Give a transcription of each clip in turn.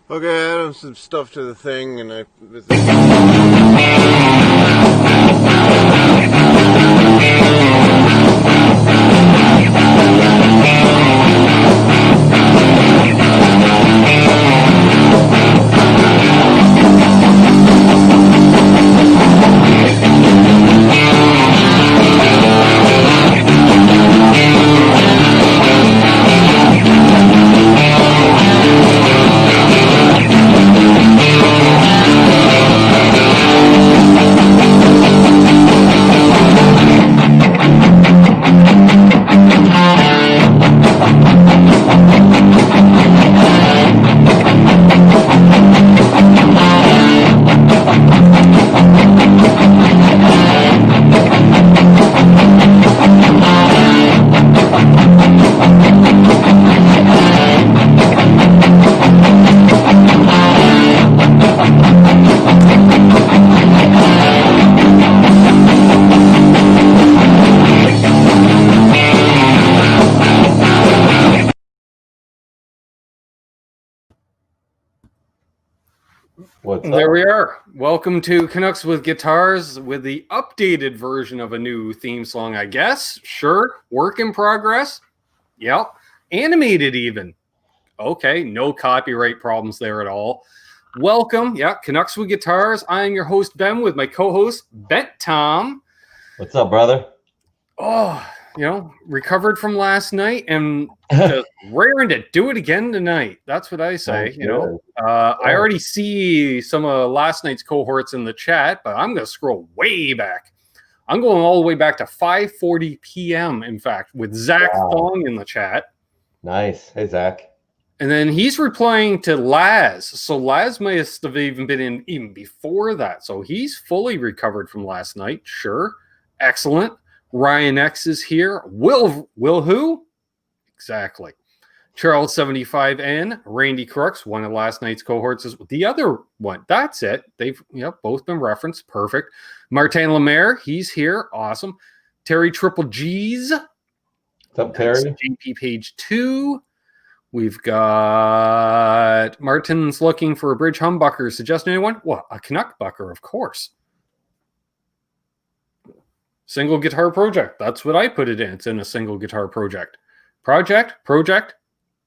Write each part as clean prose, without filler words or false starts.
Okay, I added some stuff to the thing, and There we are. Welcome to Canucks with Guitars with the updated version of a new theme song, I guess. Sure. Work in progress. Yep. Animated even. Okay. No copyright problems there at all. Welcome. Yeah. Canucks with Guitars. I'm your host, Ben, with my co-host, Bent Tom. What's up, brother? Oh, recovered from last night and just raring to do it again tonight. That's what I say. I already see some of last night's cohorts in the chat, but I'm going to scroll way back. I'm going all the way back to 5:40 p.m. In fact, with Zach Thong in the chat. Nice. Hey, Zach. And then he's replying to Laz. So Laz may have even been in even before that. So he's fully recovered from last night. Sure. Excellent. Ryan X is here. Will who? Exactly. Charles 75N, Randy Crooks, one of last night's cohorts is the other one. That's it. They've both been referenced. Perfect. Martin Lemaire, he's here. Awesome. Terry Triple G's. What's up, Terry? JP page 2. We've got Martin's looking for a bridge humbucker. Suggest anyone? Well, a Canuck bucker, of course. Single guitar project. That's what I put it in. It's in a single guitar project. Project,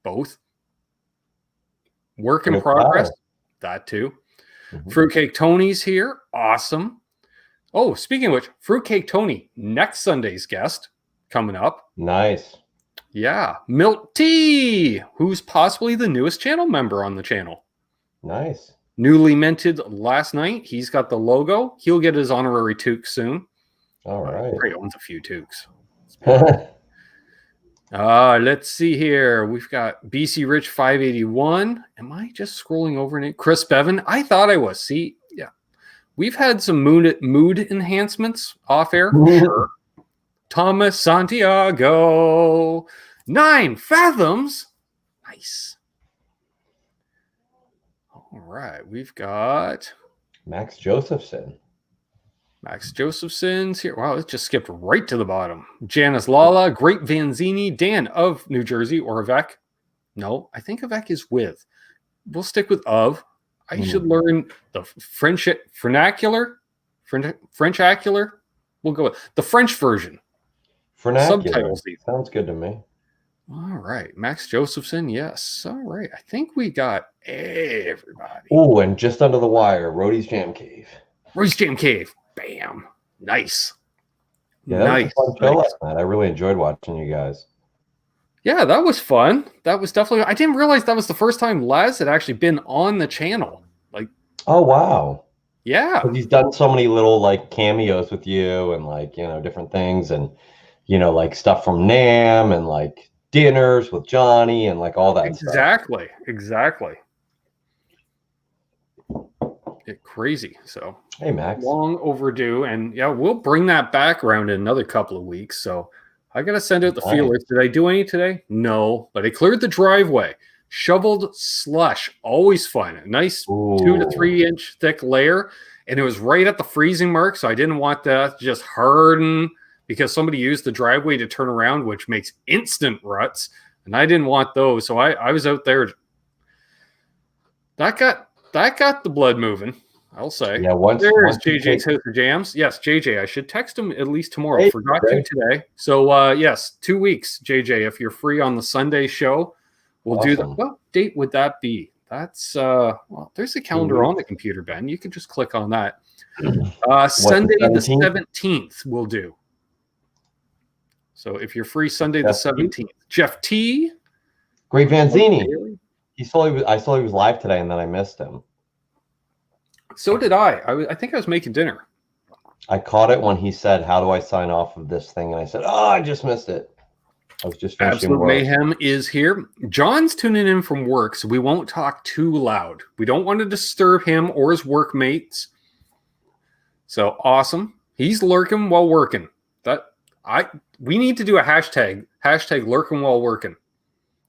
both. Work in progress. That too. Mm-hmm. Fruitcake Tony's here. Awesome. Oh, speaking of which, Fruitcake Tony, next Sunday's guest coming up. Nice. Yeah. Milt T, who's possibly the newest channel member on the channel. Nice. Newly minted last night. He's got the logo. He'll get his honorary toque soon. All right. He owns a few toques. Let's see here. We've got BC Rich 581. Am I just scrolling over it? Chris Bevan. I thought I was. See, yeah. We've had some mood enhancements off air. Sure. Thomas Santiago. 9 fathoms. Nice. All right. We've got Max Josephson's here. Wow, it just skipped right to the bottom. Janice Lala, Great Vanzini, Dan of New Jersey, or Avec. No, I think Avec is with. We'll stick with of. I should learn the French vernacular. Frenchacular. We'll go with the French version. Subtitles. Sounds good to me. All right. Max Josephson, yes. All right. I think we got everybody. Oh, and just under the wire, Rhodey's Jam Cave. Bam. Nice. Yeah, that was a fun show last night. I really enjoyed watching you guys. Yeah, that was fun. That was definitely... I didn't realize that was the first time Laz had actually been on the channel. Oh, wow. Yeah. He's done so many little, cameos with you and, different things and, stuff from NAMM and, dinners with Johnny and, all that stuff. Exactly. Crazy. So hey, Max, long overdue, and we'll bring that back around in another couple of weeks. So I gotta send out the feelers. Did I do any today? No, but I cleared the driveway, shoveled slush. Always fun. A nice 2 to 3 inch thick layer, and it was right at the freezing mark. So I didn't want that to just harden because somebody used the driveway to turn around, which makes instant ruts, and I didn't want those. So I was out there That got the blood moving. I'll say. Yeah, once There's you JJ's take- Toaster Jams. Yes, JJ. I should text him at least tomorrow. Hey, Forgot great. to today. So yes, 2 weeks, JJ. If you're free on the Sunday show, we'll do that. Awesome. What date would that be? That's well, there's a calendar on the computer, Ben. You can just click on that. Sunday the 17th we'll do. So if you're free Sunday the 17th. Jeff T. Great Vanzini. Really? I saw he was live today, and then I missed him. So did I. I think I was making dinner. I caught it when he said, "How do I sign off of this thing?" And I said, "Oh, I just missed it." I was just finishing Absolute work. Mayhem is here. John's tuning in from work, so we won't talk too loud. We don't want to disturb him or his workmates. So awesome. He's lurking while working. We need to do a hashtag lurking while working.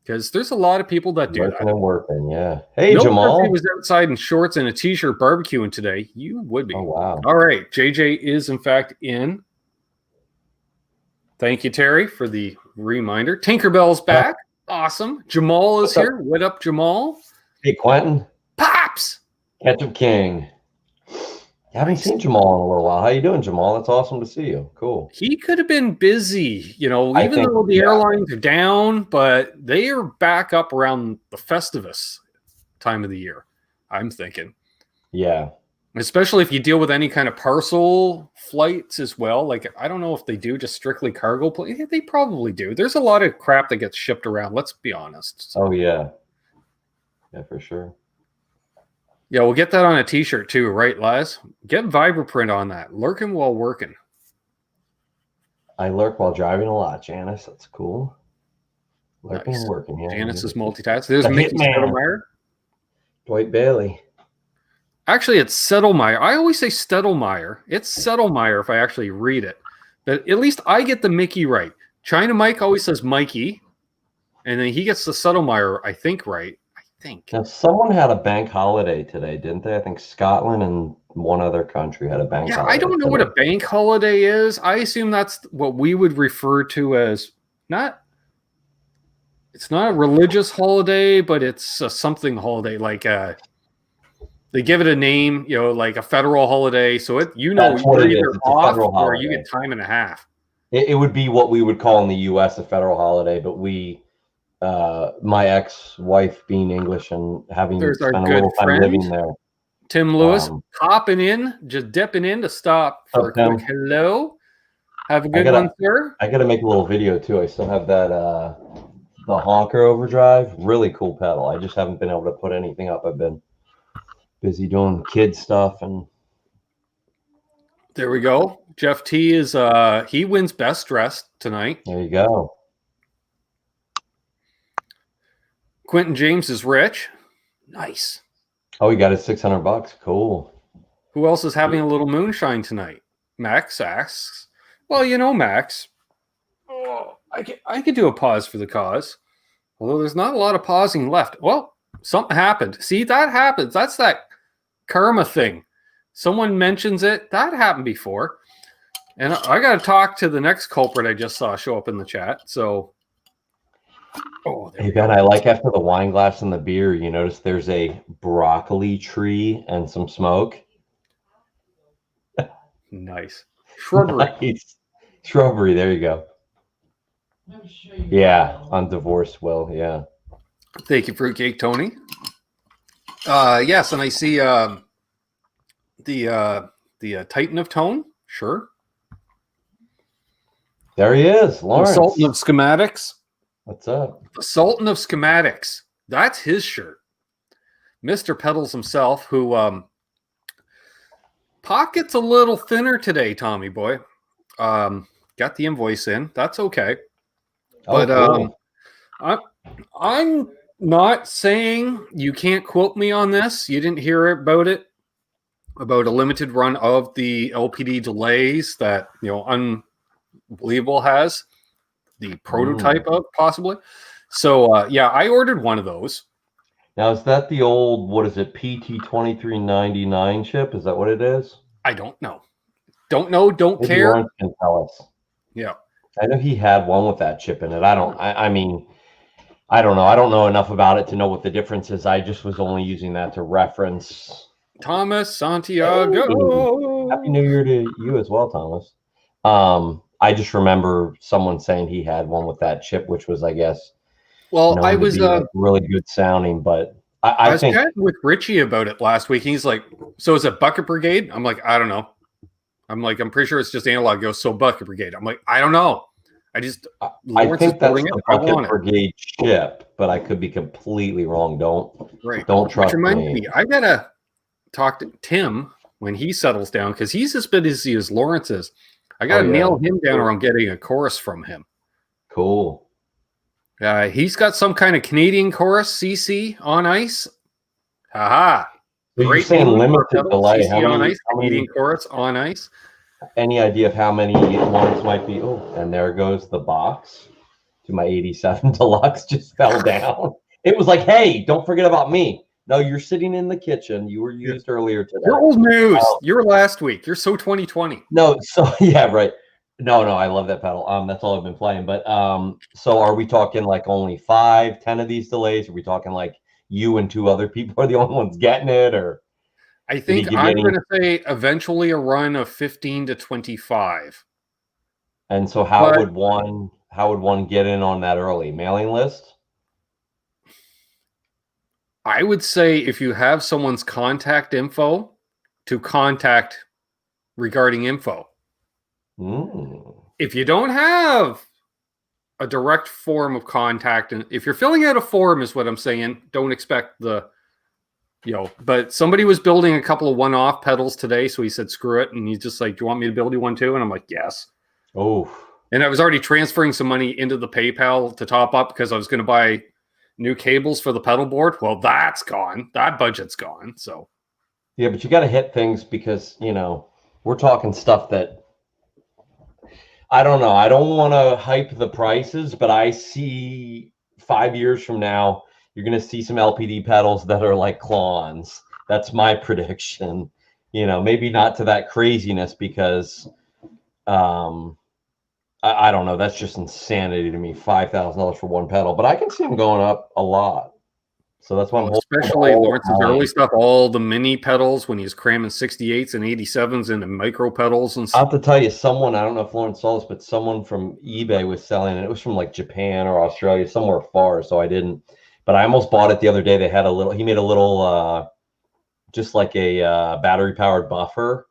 Because there's a lot of people that do Working that. and working, yeah. Hey, No, Jamal. if he was outside in shorts and a t-shirt barbecuing today, you would be. Oh, wow. All right. JJ is, in fact, in. Thank you, Terry, for the reminder. Tinkerbell's back. Awesome. Jamal is here. What up, Jamal? Hey, Quentin. Pops! Ketchup King. I haven't seen Jamal in a little while. How you doing, Jamal? That's awesome to see you. Cool. He could have been busy, even though the airlines are down, but they are back up around the Festivus time of the year, I'm thinking. Yeah. Especially if you deal with any kind of parcel flights as well. Like, I don't know if they do just strictly cargo planes. Yeah, they probably do. There's a lot of crap that gets shipped around. Let's be honest. Oh, yeah. Yeah, for sure. Yeah, we'll get that on a t-shirt too, right, Laz? Get Vibraprint on that. Lurking while working. I lurk while driving a lot, Janice. That's cool. Lurking Nice. and working, yeah. Janice is multitasking. There's The Mickey Hitman. Settlemeyer. Dwight Bailey. Actually, it's Settlemeyer. I always say Settlemeyer. It's Settlemeyer if I actually read it. But at least I get the Mickey right. China Mike always says Mikey. And then he gets the Settlemeyer, I think, right. Now, someone had a bank holiday today, didn't they? I think Scotland and one other country had a bank holiday. I don't know what a bank holiday is. I assume that's what we would refer to as it's not a religious holiday, but it's a something holiday. Like they give it a name, like a federal holiday. So you're either off or you get time and a half. It would be what we would call in the U.S. a federal holiday, but my ex-wife being English and having spent a little time living there. Tim Lewis, hopping in, just dipping in to stop for a quick hello. Have a good one, sir. I got to make a little video too. I still have that the Honker Overdrive. Really cool pedal. I just haven't been able to put anything up. I've been busy doing kid stuff. And there we go. Jeff T is he wins best dressed tonight. There you go. Quentin James is rich. Nice. Oh, he got his $600. Cool. Who else is having a little moonshine tonight? Max asks. Well, Max. Oh, I could do a pause for the cause. Although there's not a lot of pausing left. Well, something happened. See, that happens. That's that karma thing. Someone mentions it. That happened before. And I got to talk to the next culprit I just saw show up in the chat. So... Hey, Ben, I like after the wine glass and the beer, you notice there's a broccoli tree and some smoke. Nice. Shrubbery. Nice. Shrubbery, there you go. Yeah, on divorce, Will, yeah. Thank you, Fruitcake Tony. Yes, and I see the Titan of Tone. Sure. There he is, Lawrence. The Sultan of Schematics. What's up? The Sultan of Schematics. That's his shirt. Mr. Pedals himself, who pocket's a little thinner today, Tommy boy. Got the invoice in. That's okay. Oh, But cool. I'm not saying you can't quote me on this. You didn't hear about it, about a limited run of the LPD delays that Unbelievable has. The prototype of possibly. So I ordered one of those. Now is that the old PT2399 chip? Is that what it is? I don't know. Don't Maybe care. Lawrence can tell us. Yeah. I know he had one with that chip in it. I I don't know. I don't know enough about it to know what the difference is. I just was only using that to reference. Thomas Santiago. Hey, Happy New Year to you as well, Thomas. I just remember someone saying he had one with that chip, which was, I guess, Well, known I to was be like really good sounding. But I I was think chatting with Richie about it last week. He's like, "So is it Bucket Brigade?" I'm like, "I don't know." I'm like, "I'm pretty sure it's just analog." He goes, "So Bucket Brigade." I'm like, "I don't know." I Lawrence is think that's building it. the I want Bucket it. Brigade chip, but I could be completely wrong. Right. Don't Which trust reminds me. me, I gotta talk to Tim when he settles down because he's as busy as Lawrence is. I gotta nail him down around getting a chorus from him. Cool. He's got some kind of Canadian chorus CC on ice. Haha. So you're Great saying name for a limited pedal. delay. CC on ice. Canadian chorus on ice. Any idea of how many ones might be? Oh, and there goes the box to my 87 Deluxe just fell down. It was like, hey, don't forget about me. No, you're sitting in the kitchen. You were used earlier today. You're old news. You're last week. You're so 2020. No, so yeah, right. No, I love that pedal. That's all I've been playing. But so are we talking like only 5, 10 of these delays? Are we talking like you and 2 other people are the only ones getting it, or I think I'm going to say eventually a run of 15 to 25. And so how would one get in on that early mailing list? I would say if you have someone's contact info to contact regarding info. If you don't have a direct form of contact, and if you're filling out a form is what I'm saying, don't expect but somebody was building a couple of one-off pedals today, so he said screw it, and he's just like, do you want me to build you one too? And I'm like, yes. And I was already transferring some money into the PayPal to top up because I was going to buy new cables for the pedal board. Well, that's gone. That budget's gone. So yeah, but you got to hit things because we're talking stuff that I don't know. I don't want to hype the prices, but I see 5 years from now you're going to see some LPD pedals that are like Klons. That's my prediction. Maybe not to that craziness because I don't know. That's just insanity to me. $5,000 for one pedal, but I can see them going up a lot. So that's why I'm especially Lawrence's early stuff, all the mini pedals when he's cramming 68s and 87s into micro pedals and stuff. I have to tell you, I don't know if Lawrence saw this, but someone from eBay was selling it. It was from like Japan or Australia, somewhere far. So I didn't, but I almost bought it the other day. He made a little, just like a battery powered buffer.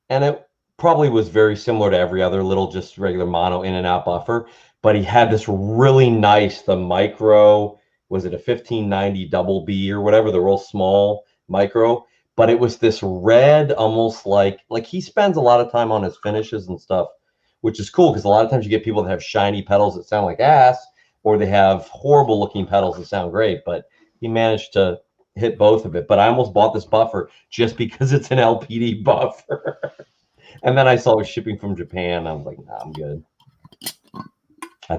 And it probably was very similar to every other little, just regular mono in and out buffer. But he had this really nice, the micro, was it a 1590 double B or whatever, the real small micro, but it was this red, almost like he spends a lot of time on his finishes and stuff, which is cool because a lot of times you get people that have shiny pedals that sound like ass, or they have horrible looking pedals that sound great, but he managed to hit both of it. But I almost bought this buffer just because it's an LPD buffer. And then I saw it was shipping from Japan. I was like, nah, I'm good.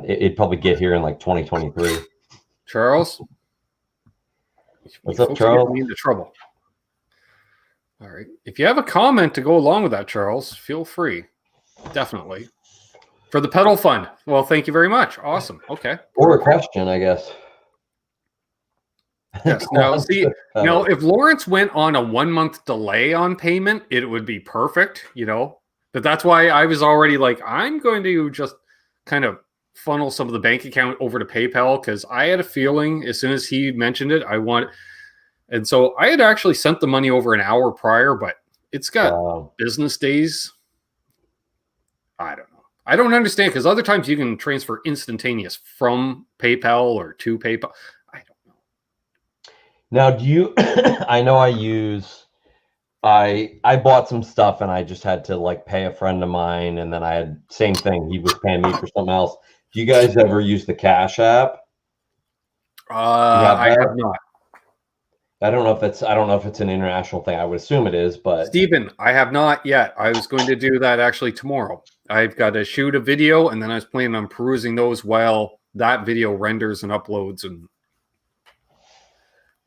It'd probably get here in like 2023. Charles, what's up, Charles? Me into trouble. All right. If you have a comment to go along with that, Charles, feel free. Definitely. For the pedal fund. Well, thank you very much. Awesome. Okay. Or a question, I guess. Yes. Now, if Lawrence went on a 1-month delay on payment, it would be perfect, But that's why I was already like, I'm going to just kind of funnel some of the bank account over to PayPal because I had a feeling as soon as he mentioned it, and so I had actually sent the money over an hour prior, but it's got business days. I don't know. I don't understand because other times you can transfer instantaneous from PayPal or to PayPal. I don't know. Now, do you? I know I bought some stuff and I just had to like pay a friend of mine, and then I had same thing. He was paying me for something else. Do you guys ever use the Cash App? I have not. I don't know if it's an international thing. I would assume it is, but Stephen, I have not yet. I was going to do that actually tomorrow. I've got to shoot a video, and then I was planning on perusing those while that video renders and uploads. And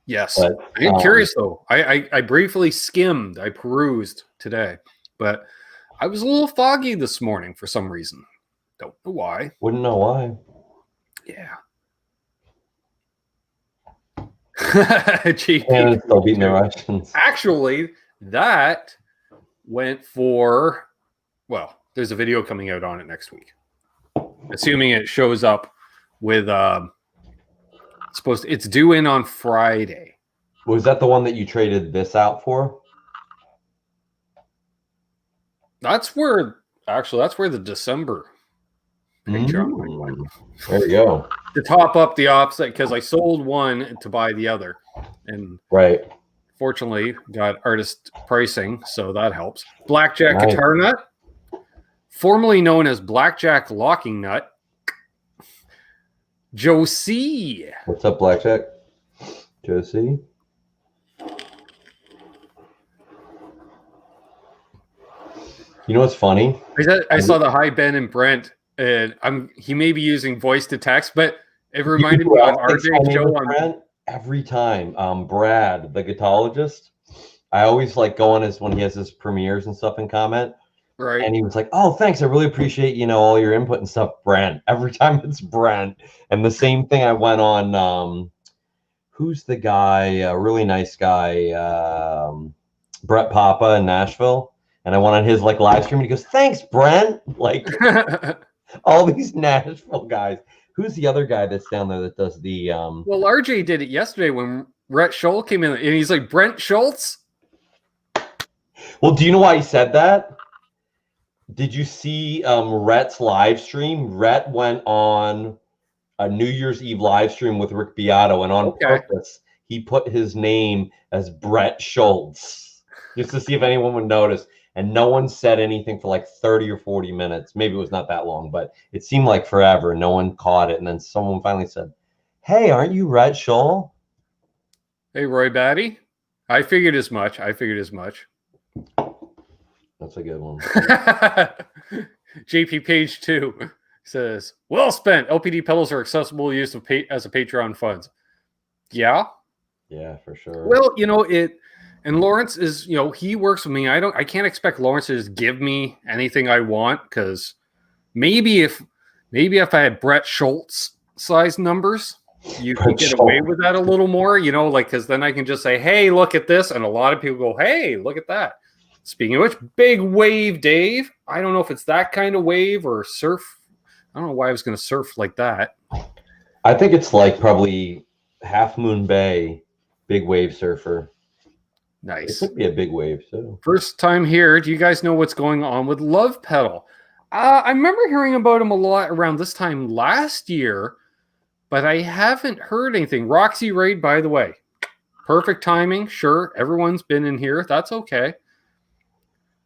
yes, I'm curious though. I briefly skimmed. I perused today, but I was a little foggy this morning for some reason. Don't know why. Wouldn't know why. Yeah. GP. And still beating the Russians. Actually, that went for, well, there's a video coming out on it next week. Assuming it shows up with it's due in on Friday. Was that the one that you traded this out for? That's where the December picture went. There you go. To top up the offset, because I sold one to buy the other, and right. Fortunately got artist pricing, so that helps. Blackjack guitar nut, formerly known as Blackjack locking nut. Josie. What's up, Blackjack? Josie. You know what's funny? I saw the hi Ben and Brent, and he may be using voice to text, but it reminded me of RJ's show on Brent every time. Brad, the guitarologist, I always like go on when he has his premieres and stuff and comment. Right. And he was like, "Oh, thanks. I really appreciate, all your input and stuff, Brent." Every time it's Brent. And the same thing I went on, who's the guy, a really nice guy, Brett Papa in Nashville. And I went on his live stream and he goes, "Thanks, Brent." Like all these Nashville guys. Who's the other guy that's down there that does the Well, RJ did it yesterday when Rhett Schultz came in and he's like, "Brent Schultz?" Well, do you know why he said that? Did you see Rhett's live stream? Rhett went on a New Year's Eve live stream with Rick Beato, and on purpose, he put his name as Brett Schultz just to see if anyone would notice. And no one said anything for like 30 or 40 minutes. Maybe it was not that long, but it seemed like forever. No one caught it. And then someone finally said, "Hey, aren't you Rhett Schultz?" Hey, Roy Batty. I figured as much. That's a good one. JP Page 2 says, "Well spent. LPD pedals are accessible use of as a Patreon funds." Yeah. Yeah, for sure. Well, and Lawrence is, he works with me. I can't expect Lawrence to just give me anything I want, because maybe if I had Brett Schultz size numbers, you can get away with that a little more, because then I can just say, "Hey, look at this," and a lot of people go, "Hey, look at that." Speaking of which, big wave, Dave. I don't know if it's that kind of wave or surf. I don't know why I was going to surf like that. I think it's like probably Half Moon Bay, big wave surfer. Nice. It could be a big wave too. First time here. Do you guys know what's going on with Love Pedal? I remember hearing about him a lot around this time last year, but I haven't heard anything. Roxy Raid, by the way. Perfect timing. Sure, everyone's been in here. That's okay.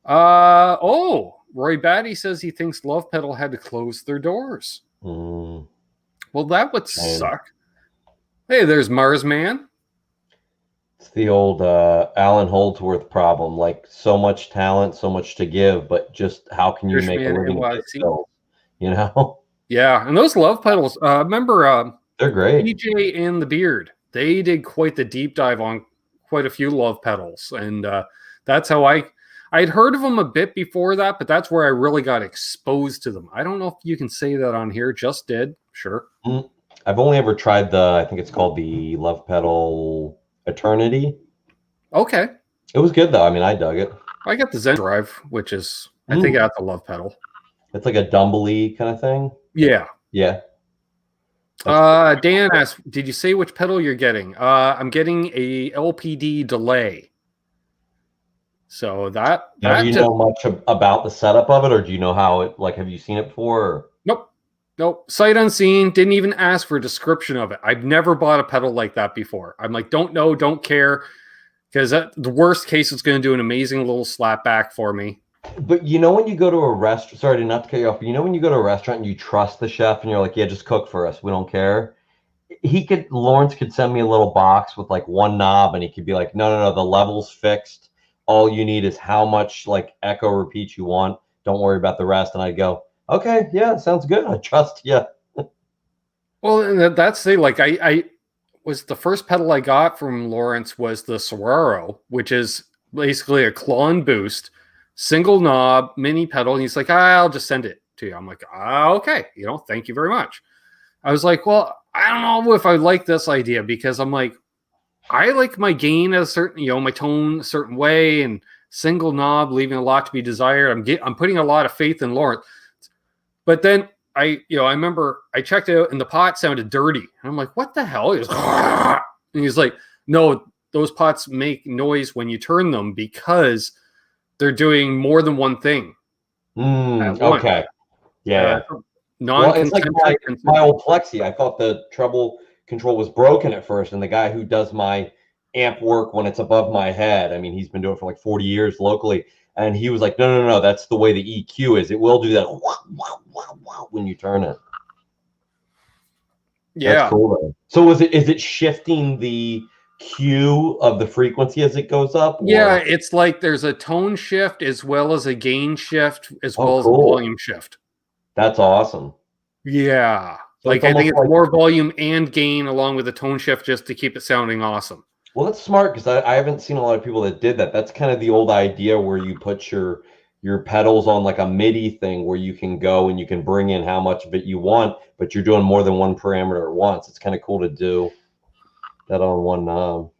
Roy Batty says he thinks Love Pedal had to close their doors. Well, that would suck. Hey, there's Mars Man. It's the old Alan Holdsworth problem. Like, so much talent, so much to give, but just how can you make a living with skills, Yeah, and those Love Pedals, remember they're great. DJ and the Beard, they did quite the deep dive on quite a few Love Pedals, and that's how I'd heard of them a bit before that, but that's where I really got exposed to them. I don't know if you can say that on here. Just did. Sure. I've only ever tried I think it's called the Love Pedal Eternity. Okay. It was good though. I mean, I dug it. I got the Zen Drive, which is, I think, at the Love Pedal. It's like a Dumble-y kind of thing. Yeah. Yeah. Dan asked, "Did you say which pedal you're getting?" I'm getting a LPD delay. So do you know much about the setup of it, or do you know how it, like, have you seen it before? Or? Nope. Sight unseen. Didn't even ask for a description of it. I've never bought a pedal like that before. I'm like, don't know, don't care. Because the worst case, it's going to do an amazing little slap back for me. But when you go to a restaurant, sorry not to cut you off, but when you go to a restaurant and you trust the chef and you're like, "Yeah, just cook for us. We don't care." Lawrence could send me a little box with like one knob and he could be like, no, the level's fixed. All you need is how much like echo repeat you want. Don't worry about the rest. And I go, "Okay, yeah, sounds good. I trust you." Well, that's the, like, I was the first pedal I got from Lawrence was the Saguaro, which is basically a Klon boost, single knob, mini pedal. And he's like, "I'll just send it to you." I'm like, "Okay, thank you very much." I was like, "Well, I don't know if I like this idea," because I'm like, I like my gain a certain, my tone a certain way, and single knob leaving a lot to be desired. I'm putting a lot of faith in Lawrence, but then I remember I checked it out and the pot sounded dirty. And I'm like, what the hell? He was, and he's like, no, those pots make noise when you turn them because they're doing more than one thing. Okay. Yeah. Well, it's like my old Plexi. I thought the treble control was broken at first, and the guy who does my amp work when it's above my head, I mean, he's been doing it for like 40 years locally, and he was like, no, that's the way the EQ is. It will do that when you turn it. Yeah. That's cool. So is it shifting the Q of the frequency as it goes up? Or? Yeah, it's like there's a tone shift as well as a gain shift as well as a volume shift. That's awesome. Yeah. So like I think it's more volume and gain along with the tone shift just to keep it sounding awesome. Well, that's smart because I haven't seen a lot of people that did that. That's kind of the old idea where you put your pedals on like a MIDI thing where you can go and you can bring in how much of it you want, but you're doing more than one parameter at once. It's kind of cool to do that on one knob.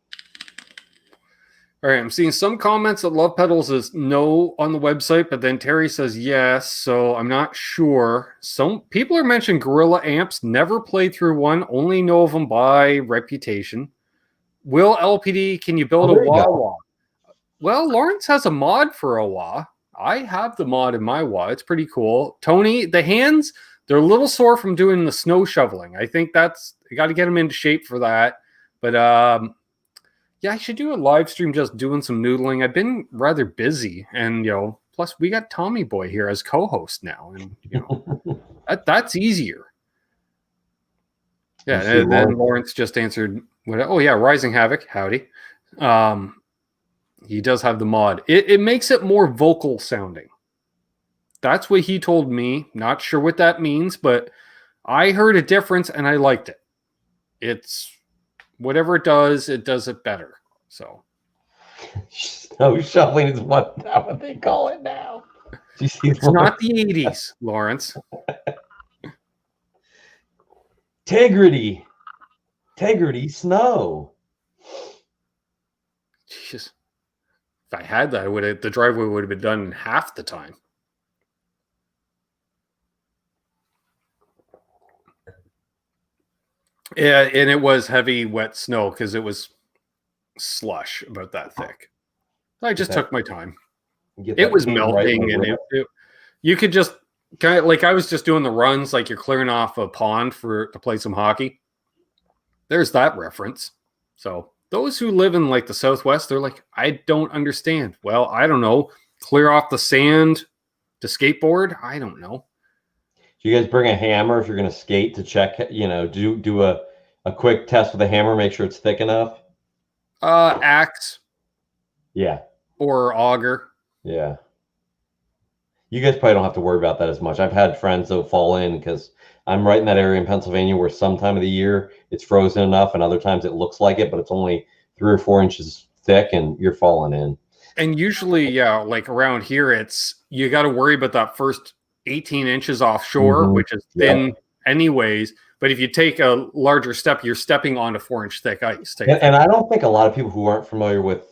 All right, I'm seeing some comments that Love Pedals is no on the website, but then Terry says yes, so I'm not sure. Some people are mentioning Gorilla amps, never played through one, only know of them by reputation. Will LPD, can you build a wah-wah? Well, Lawrence has a mod for a wah. I have the mod in my wah. It's pretty cool. Tony, the hands, they're a little sore from doing the snow shoveling. I think you got to get them into shape for that. But yeah, I should do a live stream just doing some noodling. I've been rather busy, and plus we got Tommy Boy here as co-host now, and that's easier. Yeah, and then Lawrence just answered, "Oh yeah, Rising Havoc, howdy." He does have the mod. It makes it more vocal sounding. That's what he told me. Not sure what that means, but I heard a difference and I liked it. It's whatever it does it better. So snow shoveling is what they call it now. It's not the 80s, Lawrence. Integrity, snow. Jesus. If I had that, the driveway would have been done in half the time. Yeah, and it was heavy, wet snow because it was slush about that thick. I just took my time. It was melting, and you could just kind of like I was just doing the runs like you're clearing off a pond to play some hockey. There's that reference. So those who live in like the Southwest, they're like, I don't understand. Well, I don't know. Clear off the sand to skateboard? I don't know. Do you guys bring a hammer if you're going to skate to check, do a quick test with a hammer, make sure it's thick enough? Axe. Yeah. Or auger. Yeah. You guys probably don't have to worry about that as much. I've had friends that fall in because I'm right in that area in Pennsylvania where some time of the year it's frozen enough and other times it looks like it, but it's only 3 or 4 inches thick and you're falling in. And usually, yeah, like around here, you got to worry about that first 18 inches offshore, which is thin anyways. But if you take a larger step, you're stepping onto 4-inch thick ice. And I don't think a lot of people who aren't familiar with,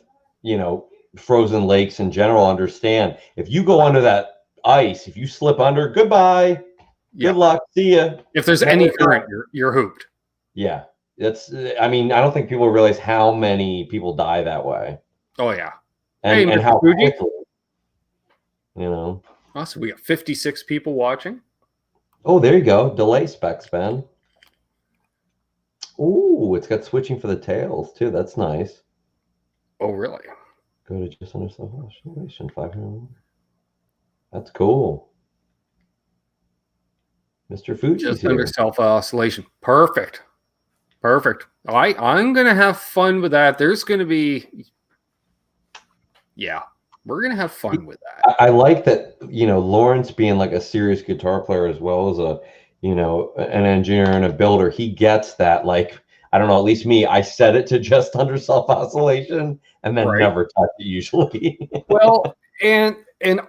frozen lakes in general understand. If you go under that ice, if you slip under, goodbye. Good luck. See ya. If there's any current, you're hooped. Yeah. I don't think people realize how many people die that way. Oh, yeah. And how quickly, Oh, so we got 56 people watching. Oh, there you go. Delay specs, Ben. Ooh, it's got switching for the tails, too. That's nice. Oh, really? Go to just under self-oscillation, 500. That's cool. Mr. Fuji's just here. Under self-oscillation. Perfect. I'm going to have fun with that. There's going to be... Yeah, we're going to have fun with that. I like that, Lawrence being like a serious guitar player as well as an engineer and a builder, he gets that, like, I don't know, at least me, I set it to just under self-oscillation and then never touch it usually. Well, and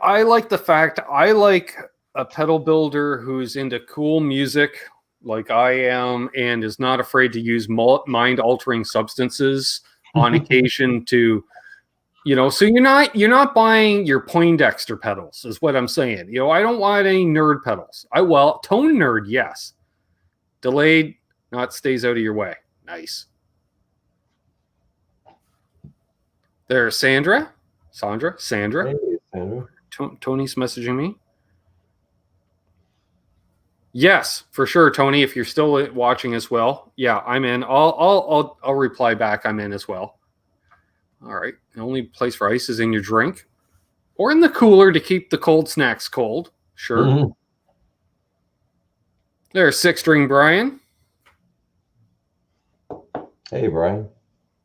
I like the fact I like a pedal builder who's into cool music like I am and is not afraid to use mind-altering substances on occasion to, so you're not buying your Poindexter pedals is what I'm saying. I don't want any nerd pedals. Tone nerd, yes. Delayed, not stays out of your way. Nice. There's Sandra. Hey, Sandra. Tony's messaging me. Yes, for sure, Tony. If you're still watching as well, yeah, I'm in. I'll reply back. I'm in as well. All right. The only place for ice is in your drink, or in the cooler to keep the cold snacks cold. Sure. Mm-hmm. There's 6-string Brian. Hey, Brian.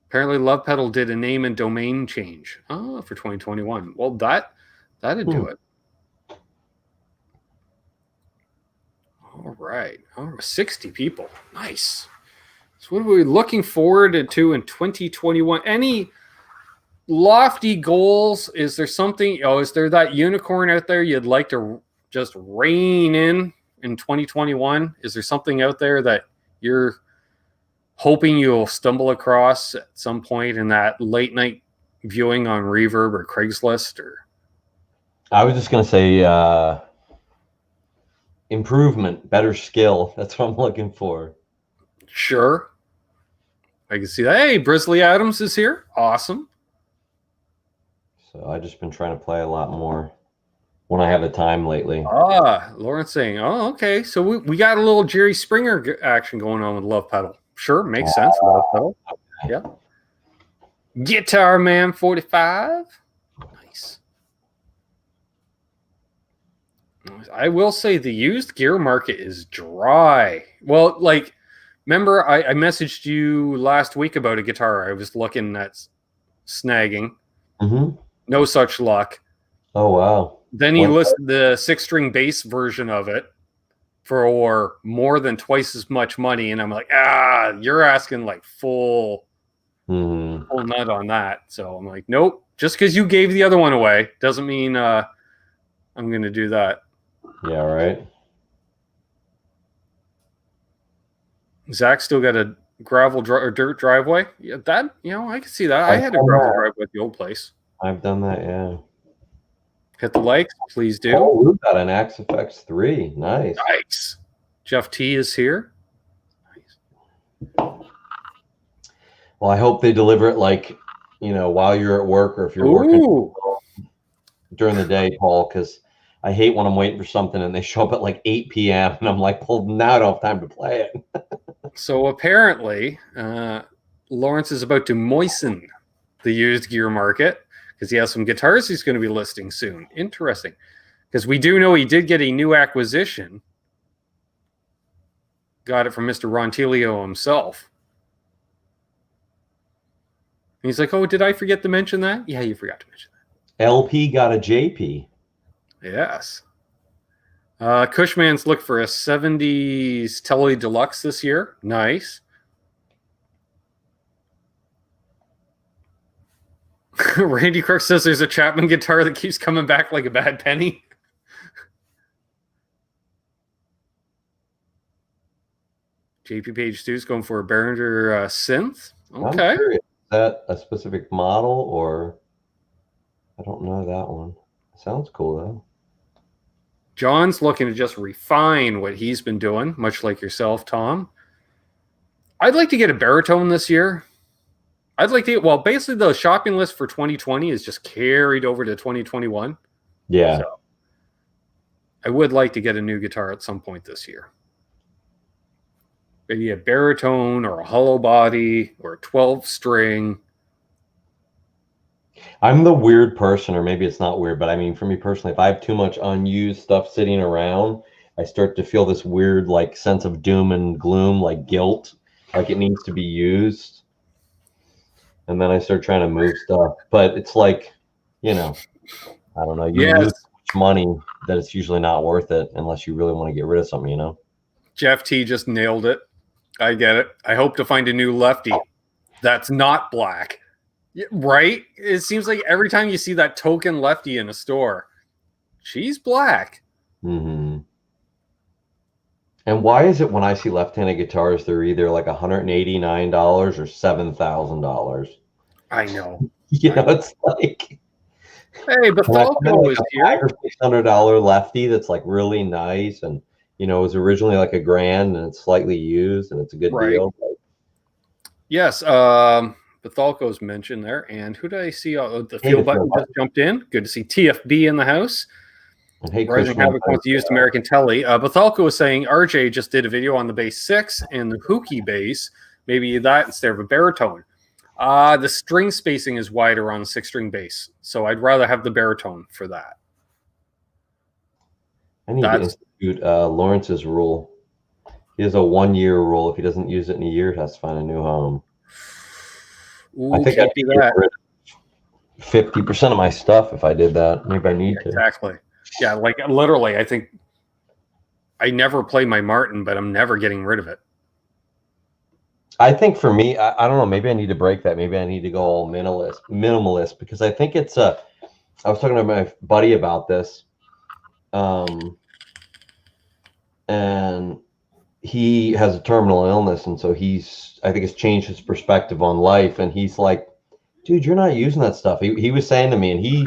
Apparently, Love Pedal did a name and domain change. Oh, for 2021. Well, that'd do it. All right. 60 people. Nice. So what are we looking forward to in 2021? Any lofty goals? Is there something, is there that unicorn out there you'd like to just rein in 2021? Is there something out there that you're hoping you'll stumble across at some point in that late night viewing on Reverb or Craigslist? Or I was just going to say improvement, better skill. That's what I'm looking for. Sure. I can see that. Hey, Brisley Adams is here. Awesome. So I've just been trying to play a lot more when I have the time lately. Lauren's saying, okay. So we got a little Jerry Springer action going on with Love Pedal. Sure, makes sense. Love Pedal. Okay. Yeah. Guitar Man 45. Nice. I will say the used gear market is dry. Well, remember I messaged you last week about a guitar I was looking at snagging. Mm-hmm. No such luck. Oh, wow. Then he listed the 6-string bass version of it for more than twice as much money. And I'm like, you're asking full nut on that. So I'm like, nope. Just because you gave the other one away doesn't mean I'm going to do that. Yeah, right. Zach still got a gravel or dirt driveway. Yeah, that, I can see that. I had a gravel driveway at the old place. I've done that, yeah. Hit the likes, please do. Oh, we've got an Axe FX 3. Nice. Nice. Jeff T is here. Nice. Well, I hope they deliver it while you're at work, or if you're working during the day, Paul, because I hate when I'm waiting for something and they show up at 8 p.m. and I'm like, well, now I don't have time to play it. So apparently, Lawrence is about to moisten the used gear market because he has some guitars he's going to be listing soon. Interesting. Because we do know he did get a new acquisition. Got it from Mr. Rontilio himself. And he's like, oh, did I forget to mention that? Yeah, you forgot to mention that. LP got a JP. Yes. Cushman's looked for a 70s Tele Deluxe this year. Nice. Randy Crook says there's a Chapman guitar that keeps coming back like a bad penny. JP Page 2 is going for a Behringer synth. Okay. Is that a specific model, or I don't know that one. Sounds cool though. John's looking to just refine what he's been doing, much like yourself, Tom. I'd like to get a baritone this year. I'd like to get, basically the shopping list for 2020 is just carried over to 2021. Yeah. So I would like to get a new guitar at some point this year. Maybe a baritone or a hollow body or a 12-string. I'm the weird person, or maybe it's not weird, but I mean, for me personally, if I have too much unused stuff sitting around, I start to feel this weird sense of doom and gloom, guilt, it needs to be used. And then I start trying to move stuff. But it's I don't know, you lose so much money that it's usually not worth it unless you really want to get rid of something, Jeff T just nailed it. I get it. I hope to find a new lefty that's not black. Right? It seems like every time you see that token lefty in a store, she's black. Mm-hmm. And why is it when I see left-handed guitars, they're either $189 or $7,000? I know. It's like, Hey, Bethalco is here. $600 lefty that's like really nice, and it was originally like $1,000, and it's slightly used, and it's a good deal. Yes, Bethalco's mentioned there, and who did I see? The field button just jumped in. Good to see TFB in the house. And hey, Rising Havoc wants to use American Telly. Bethalco was saying RJ just did a video on the bass 6 and the Hookie bass. Maybe that instead of a baritone. The string spacing is wider on the 6-string bass, so I'd rather have the baritone for that. I need to institute Lawrence's rule. He has a 1-year rule. If he doesn't use it in a year, he has to find a new home. Ooh, I think I'd get rid of 50% of my stuff if I did that. Maybe I need to. Exactly. Yeah, like literally, I think I never play my Martin, but I'm never getting rid of it. I think for me, I don't know. Maybe I need to break that. Maybe I need to go all minimalist, because I think it's I was talking to my buddy about this, and he has a terminal illness, and so I think it's changed his perspective on life. And he's like, dude, you're not using that stuff. He was saying to me, and he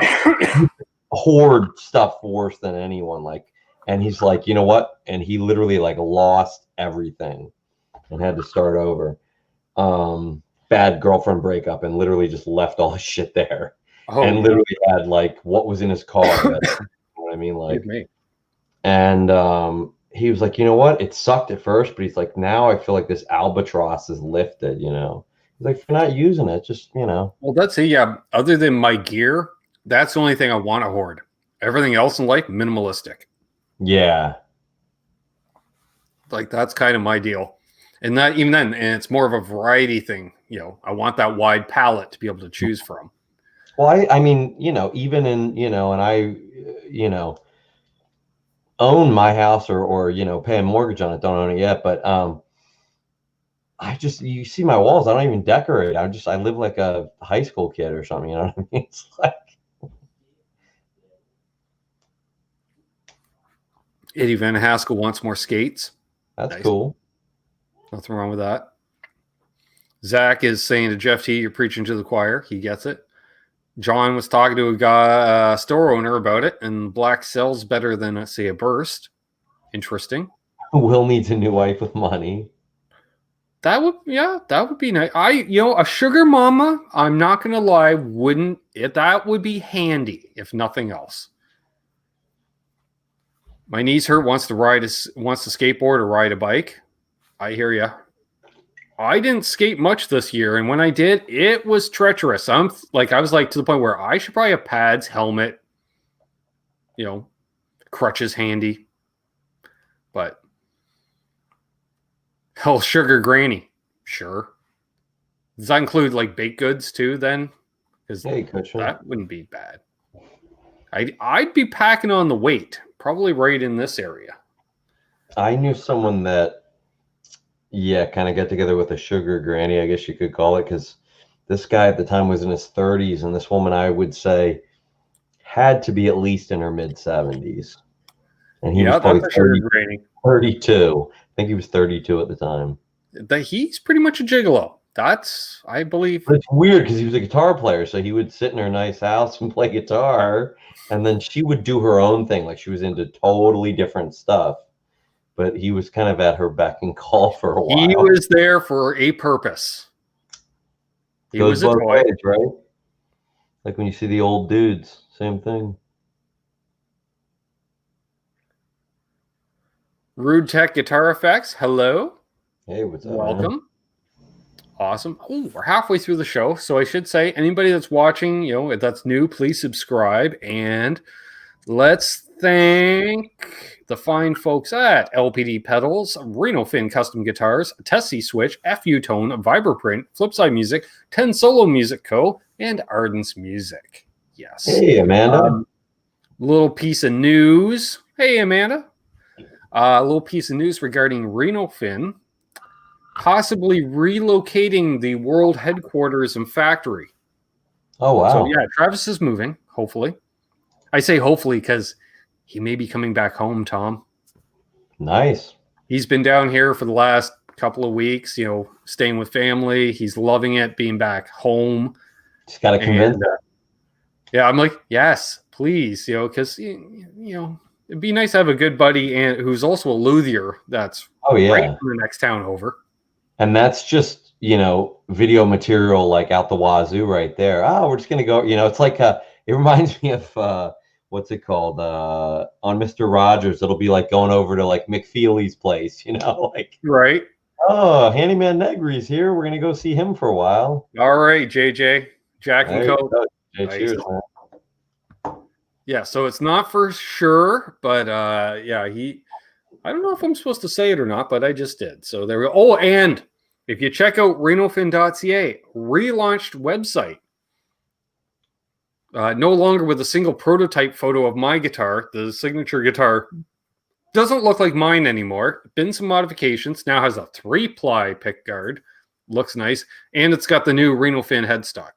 hoard stuff worse than anyone. Like, and he's like, you know what? And he literally like lost everything and had to start over. Bad girlfriend breakup, and literally just left all his shit there. And literally had like what was in his car. You know what I mean? Like, and he was like, you know what? It sucked at first, but he's like, now I feel like this albatross is lifted, He's like, if you're not using it, just, Well, that's it. Yeah. Other than my gear, that's the only thing I want to hoard. Everything else in life, minimalistic. Yeah. Like, that's kind of my deal. And that even then, and it's more of a variety thing. I want that wide palette to be able to choose from. Well, I mean, even in, and I, own my house or pay a mortgage on it. Don't own it yet, but you see my walls. I don't even decorate. I live like a high school kid or something. You know what I mean? It's like Eddie Van Haskell wants more skates. That's nice. Cool. Nothing wrong with that. Zach is saying to Jeff T, you're preaching to the choir. He gets it. John was talking to a store owner about it, and black sells better than, say, a burst. Interesting. Will needs a new wife with money. That would be nice. A sugar mama, I'm not going to lie, that would be handy, if nothing else. My knees hurt, wants to skateboard or ride a bike. I hear you. I didn't skate much this year, and when I did, it was treacherous. I was like to the point where I should probably have pads, helmet, crutches handy. But sugar granny, sure. Does that include like baked goods too? Then, because that wouldn't be bad. I'd be packing on the weight, probably right in this area. I knew someone that. Yeah, kind of get together with a sugar granny, I guess you could call it, because this guy at the time was in his 30s, and this woman, I would say, had to be at least in her mid-70s. And he was probably 32. I think he was 32 at the time. He's pretty much a gigolo. That's, I believe. But it's weird because he was a guitar player, so he would sit in her nice house and play guitar, and then she would do her own thing. Like, she was into totally different stuff. But he was kind of at her beck and call for a while. He was there for a purpose. He was a toy, right? Like when you see the old dudes, same thing. Rude Tech Guitar Effects, hello. Hey, what's up? Welcome. Man? Awesome. Oh, we're halfway through the show, so I should say, anybody that's watching, if that's new, please subscribe, and let's thank the fine folks at LPD Pedals, Reno Fin Custom Guitars, Tesi Switch, FU Tone, Vibraprint, Flipside Music, 10 Solo Music Co., and Ardens Music. Yes. Hey, Amanda. Little piece of news. Hey, Amanda. A little piece of news regarding Reno Fin possibly relocating the world headquarters and factory. Oh, wow. So, yeah, Travis is moving, hopefully. I say hopefully because he may be coming back home, Tom. Nice. He's been down here for the last couple of weeks, staying with family. He's loving it, being back home. Just got to convince. Yeah, I'm like, yes, please, because it'd be nice to have a good buddy and who's also a luthier that's right from the next town over. And that's just, video material like out the wazoo right there. Oh, we're just going to go, it's like, it reminds me of, what's it called? On Mr. Rogers, it'll be like going over to like McFeely's place, like. Right. Oh, Handyman Negri's here. We're going to go see him for a while. All right, JJ. Jack and Coke. Nice. Cheers, man. Yeah, so it's not for sure, but I don't know if I'm supposed to say it or not, but I just did. So there we go. Oh, and if you check out renofin.ca, relaunched website. No longer with a single prototype photo of my guitar. The signature guitar doesn't look like mine anymore. Been some modifications. Now has a 3-ply pick guard. Looks nice. And it's got the new Reno Fin headstock.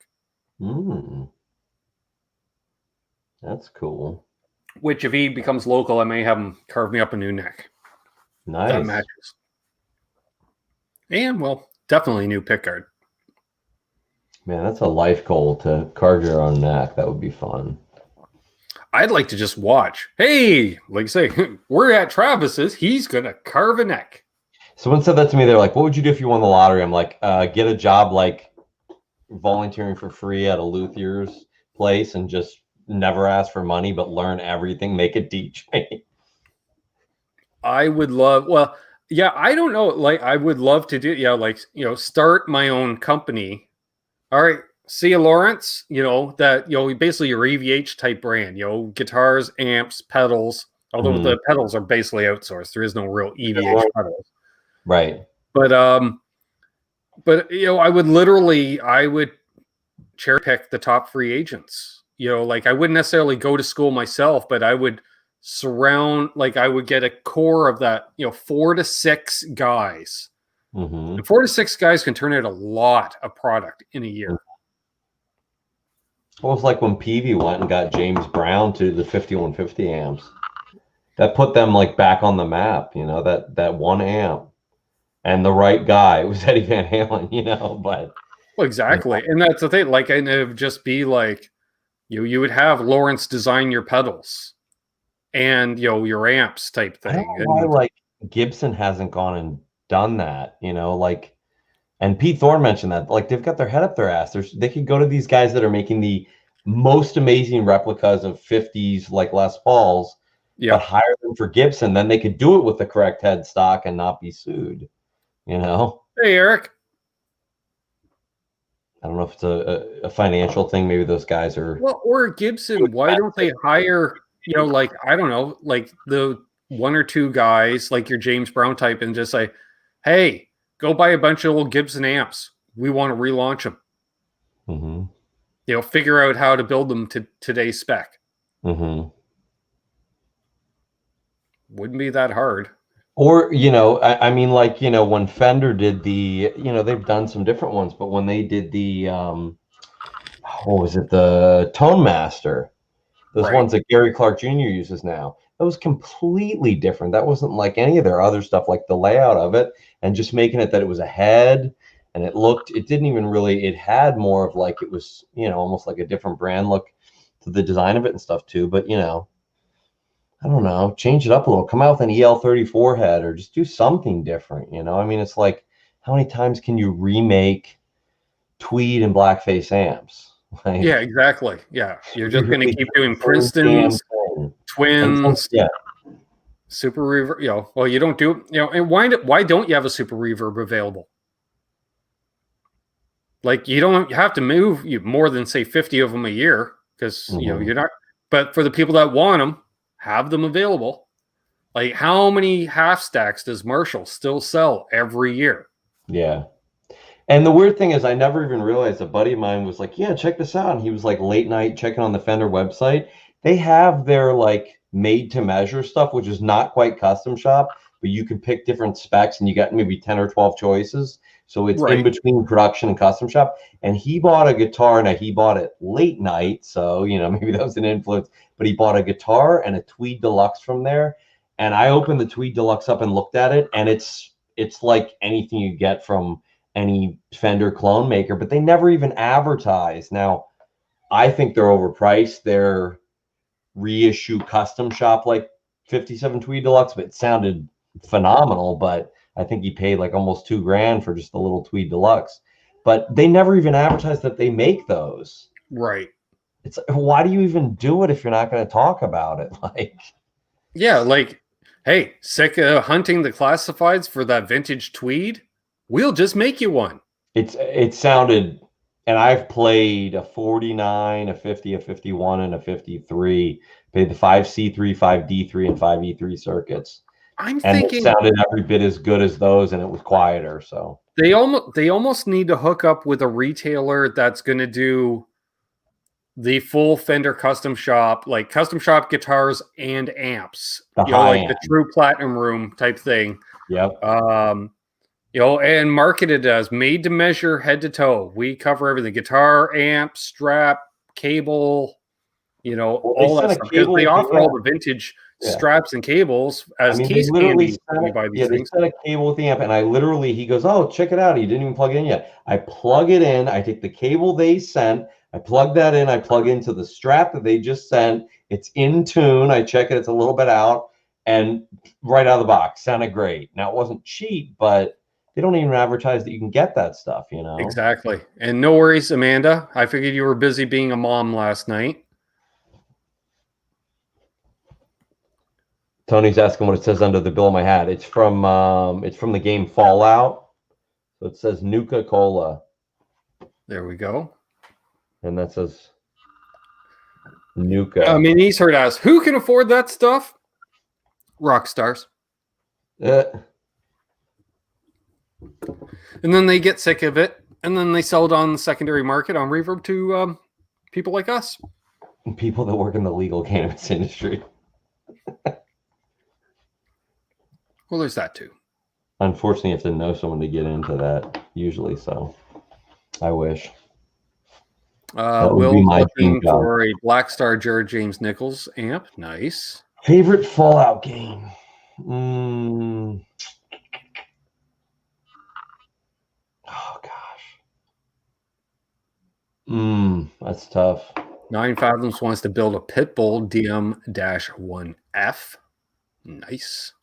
That's cool. Which, if he becomes local, I may have him carve me up a new neck. Nice. That matches. And, well, definitely a new pickguard. Man, that's a life goal to carve your own neck. That would be fun. I'd like to just watch. Hey, like I say, we're at Travis's. He's going to carve a neck. Someone said that to me. They're like, what would you do if you won the lottery? I'm like, get a job like volunteering for free at a luthier's place and just never ask for money, but learn everything, make a DJ. I would love, I don't know. Like, I would love to do, start my own company. All right. See you, Lawrence, that, basically your EVH type brand, guitars, amps, pedals, although the pedals are basically outsourced. There is no real EVH pedals. Right. But I would cherry pick the top free agents. I wouldn't necessarily go to school myself, but I would I would get a core of that, 4 to 6 guys. And 4 to 6 guys can turn out a lot of product in a year. Well, it's like when Peavy went and got James Brown to the 5150 amps. That put them like back on the map, that one amp. And the right guy was Eddie Van Halen, but. Well, exactly. And that's the thing. Like, and it would just be like, you would have Lawrence design your pedals and, your amps type thing. I don't know why, Gibson hasn't gone and done that, and Pete Thorne mentioned that, they've got their head up their ass. They could go to these guys that are making the most amazing replicas of 50s, like Les Pauls, but hire them for Gibson. Then they could do it with the correct headstock and not be sued, Hey, Eric. I don't know if it's a financial thing. Maybe those guys are. Well, or Gibson, why don't they hire, I don't know, like the 1 or 2 guys, like your James Brown type, and just say, hey, go buy a bunch of old Gibson amps. We want to relaunch them. Figure out how to build them to today's spec. Wouldn't be that hard. Or, when Fender did the, they've done some different ones, but when they did the, what was it? The Tone Master, those ones that Gary Clark Jr. uses now, that was completely different. That wasn't like any of their other stuff, like the layout of it and just making it that it was a head and it didn't even really, it had more of like, it was, almost like a different brand look to the design of it and stuff too. But, I don't know, change it up a little, come out with an EL34 head or just do something different. It's like, how many times can you remake Tweed and Blackface amps? Yeah, exactly. Yeah. You're just going to keep doing Princeton's, Twins, Super Reverb. Well, you don't do, and why don't you have a Super Reverb available? Like, you don't have to move more than, say, 50 of them a year because, you're not, but for the people that want them, have them available. Like, how many half stacks does Marshall still sell every year? Yeah. And the weird thing is, I never even realized a buddy of mine was like, yeah, check this out. And he was like late night checking on the Fender website. They have their like made to measure stuff, which is not quite custom shop, but you can pick different specs and you got maybe 10 or 12 choices. So it's in between production and custom shop. And he bought a guitar. Now he bought it late night. So, maybe that was an influence, but he bought a guitar and a Tweed Deluxe from there. And I opened the Tweed Deluxe up and looked at it. And it's like anything you get from any Fender clone maker, but they never even advertise. Now, I think they're overpriced. Their reissue custom shop, like 57 Tweed Deluxe, but it sounded phenomenal. But I think he paid like almost $2,000 for just a little Tweed Deluxe. But they never even advertise that they make those. Right. It's why do you even do it if you're not going to talk about it? Like, yeah, like, hey, sick of hunting the classifieds for that vintage Tweed? We'll just make you one. It sounded, and I've played a 49, a 50, a 51, and a 53. Played the 5C3, 5D3, and 5E3 circuits. I'm thinking it sounded every bit as good as those, and it was quieter. So they almost need to hook up with a retailer that's going to do the full Fender custom shop, like custom shop guitars and amps, like the true platinum room type thing. Yep. And marketed as made to measure, head to toe. We cover everything: guitar, amp, strap, cable, all that stuff. Because they offer all the vintage straps and cables as keys candy. They sent a cable with the amp, and he goes, "Oh, check it out. He didn't even plug it in yet." I plug it in. I take the cable they sent. I plug that in. I plug into the strap that they just sent. It's in tune. I check it. It's a little bit out, and right out of the box, sounded great. Now it wasn't cheap, but they don't even advertise that you can get that stuff, Exactly. And no worries, Amanda. I figured you were busy being a mom last night. Tony's asking what it says under the bill of my hat. It's from the game Fallout. So it says Nuka-Cola. There we go. And that says Nuka. I mean, he's heard us. Who can afford that stuff? Rock stars. And then they get sick of it, and then they sell it on the secondary market on Reverb to people like us. People that work in the legal cannabis industry. Well, there's that too. Unfortunately, you have to know someone to get into that usually, so I wish. Will looking for a Black Star Jared James Nichols amp. Nice. Favorite Fallout game? Oh gosh. That's tough. 9 Fathoms wants to build a Pitbull DM-1F. Nice.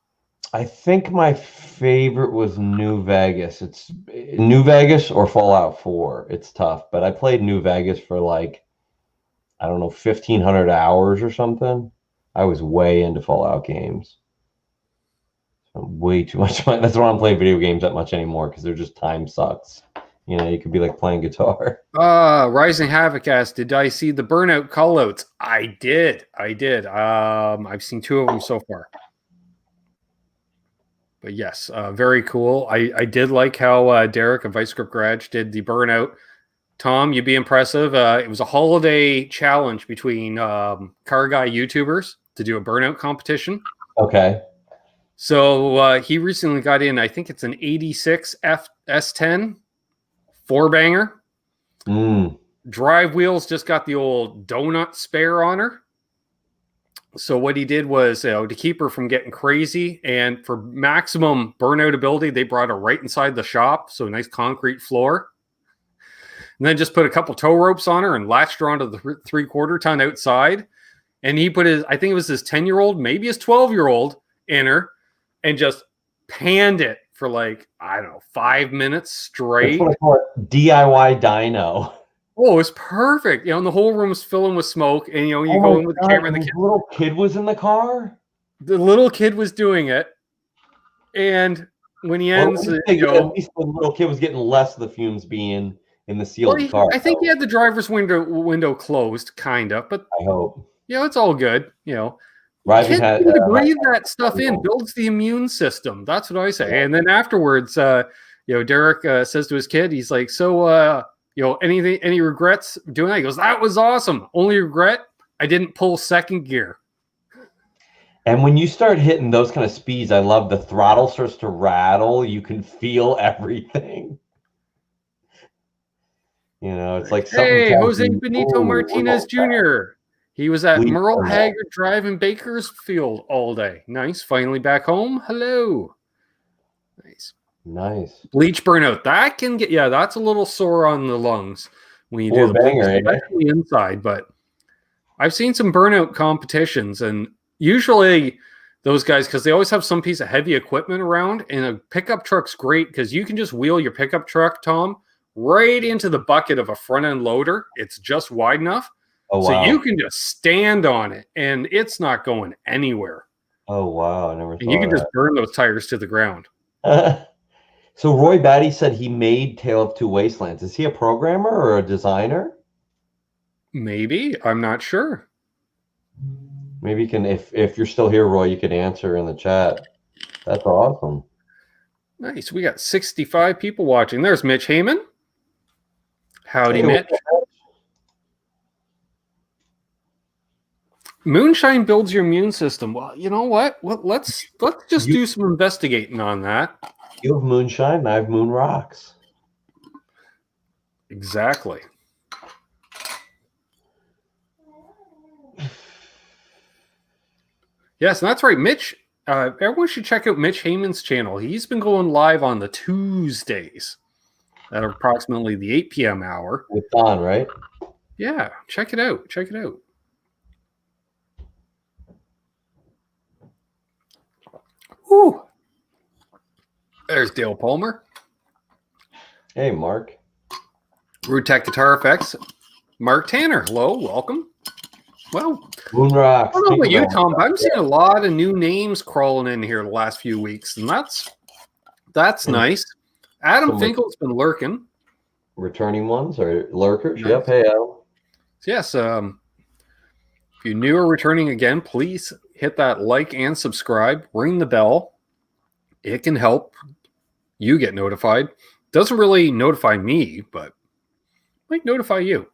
I think my favorite was New Vegas. It's New Vegas or Fallout 4. It's tough, but I played New Vegas for 1,500 hours or something. I was way into Fallout games. Way too much. That's why I don't play video games that much anymore, because they're just time sucks. You could be like playing guitar. Rising Havoc asked, did I see the Burnout callouts? I did. I've seen 2 of them so far. But yes, very cool. I did like how Derek of Vice Grip Garage did the Burnout. Tom, you'd be impressive. It was a holiday challenge between car guy YouTubers to do a Burnout competition. Okay. So he recently got in, I think it's an 86 S10 4-banger. Drive wheels just got the old donut spare on her. So what he did was, to keep her from getting crazy and for maximum burnout ability, they brought her right inside the shop. So a nice concrete floor. And then just put a couple tow ropes on her and latched her onto the 3/4 ton outside. And he put I think it was his 10-year-old, maybe his 12-year-old in her, and just panned it for 5 minutes straight. That's what I call it, DIY dyno. Oh, it's perfect. And the whole room's filling with smoke. And, you go in with the camera. And the little kid was in the car? The little kid was doing it. And when he ends, at least the little kid was getting less of the fumes being in the sealed car. I think he had the driver's window closed, kind of. But I hope. It's all good. Kids need to breathe that stuff in. Builds the immune system. That's what I say. Yeah. And then afterwards, Derek says to his kid, he's like, so, any regrets doing that? He goes, that was awesome. Only regret, I didn't pull second gear. And when you start hitting those kind of speeds, I love the throttle starts to rattle. You can feel everything. It's like something. Hey, Jose Benito Martinez Jr. He was at Merle Haggard Drive in Bakersfield all day. Nice. Finally back home. Hello. Nice. Nice. Bleach burnout. That can get, that's a little sore on the lungs when you do the banger, bleach, especially inside. But I've seen some burnout competitions, and usually those guys, because they always have some piece of heavy equipment around, and a pickup truck's great because you can just wheel your pickup truck, Tom, right into the bucket of a front end loader. It's just wide enough. Oh, so wow. you can just stand on it and it's not going anywhere. Oh, wow. I never thought And you can of just burn those tires to the ground. So Roy Batty said he made Tale of Two Wastelands. Is he a programmer or a designer? Maybe. I'm not sure. Maybe you can, if you're still here, Roy, you could answer in the chat. That's awesome. Nice. We got 65 people watching. There's Mitch Heyman. Howdy, Hey, Mitch. Moonshine builds your immune system. Well, you know what? Let's just do some investigating on that. You have moonshine, and I have moon rocks. Exactly. Yes, and that's right. Mitch, everyone should check out Mitch Heyman's channel. He's been going live on the Tuesdays at approximately the 8 p.m. hour. With Don, right? Yeah, check it out. Check it out. Whew. There's Dale Palmer. Hey, Mark. Rude Tech Guitar Effects. Mark Tanner. Hello, welcome. Well, Moon rocks. I don't know about you, Tom, but I'm seeing a lot of new names crawling in here the last few weeks, and that's nice. Adam Finkel's been lurking. Returning ones or lurkers? Nice. Yep. Hey, Adam. Yes. If you're new or returning again, please hit that like and subscribe. Ring the bell. It can help you get notified. Doesn't really notify me, but might notify you.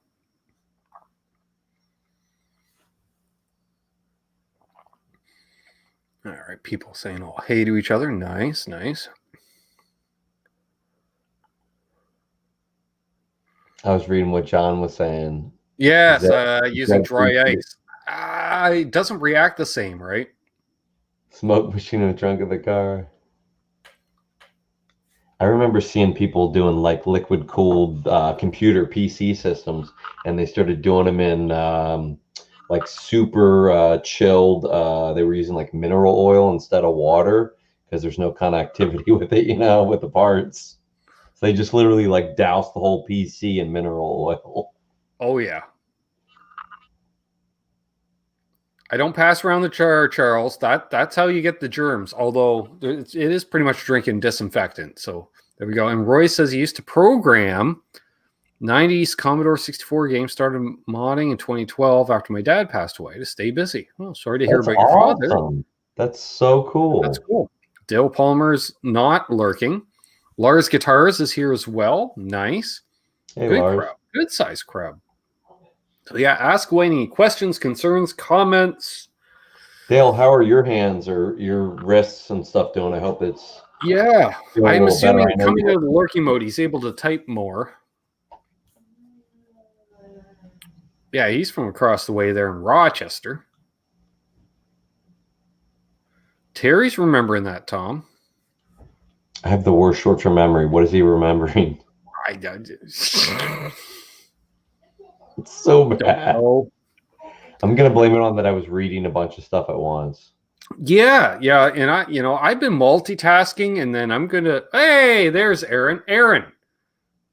All right, people saying all hey to each other. Nice, nice. I was reading what John was saying. Yes, using dry ice. It doesn't react the same, right? Smoke machine in the trunk of the car. I remember seeing people doing like liquid cooled computer PC systems, and they started doing them in like super chilled. They were using like mineral oil instead of water because there's no connectivity with it, with the parts. So they just literally like doused the whole PC in mineral oil. Oh yeah. I don't pass around the Charles. That's how you get the germs. Although it is pretty much drinking disinfectant. So there we go. And Roy says he used to program 90s Commodore 64 games. Started modding in 2012 after my dad passed away to stay busy. Oh, sorry to hear about your father. That's so cool. That's cool. Dale Palmer's not lurking. Lars Guitars is here as well. Nice. Hey, Good Lars. crowd. Good size crowd. So yeah, ask away any questions, concerns, comments. Dale, how are your hands or your wrists and stuff doing? I hope it's I'm assuming coming out of the lurking mode, he's able to type more. Yeah, he's from across the way there in Rochester. Terry's remembering that, Tom. I have the worst short-term memory. What is he remembering? It's so bad. I'm gonna blame it on that I was reading a bunch of stuff at once. Yeah, and I've been multitasking, and then I'm gonna. Hey, there's Aaron. Aaron,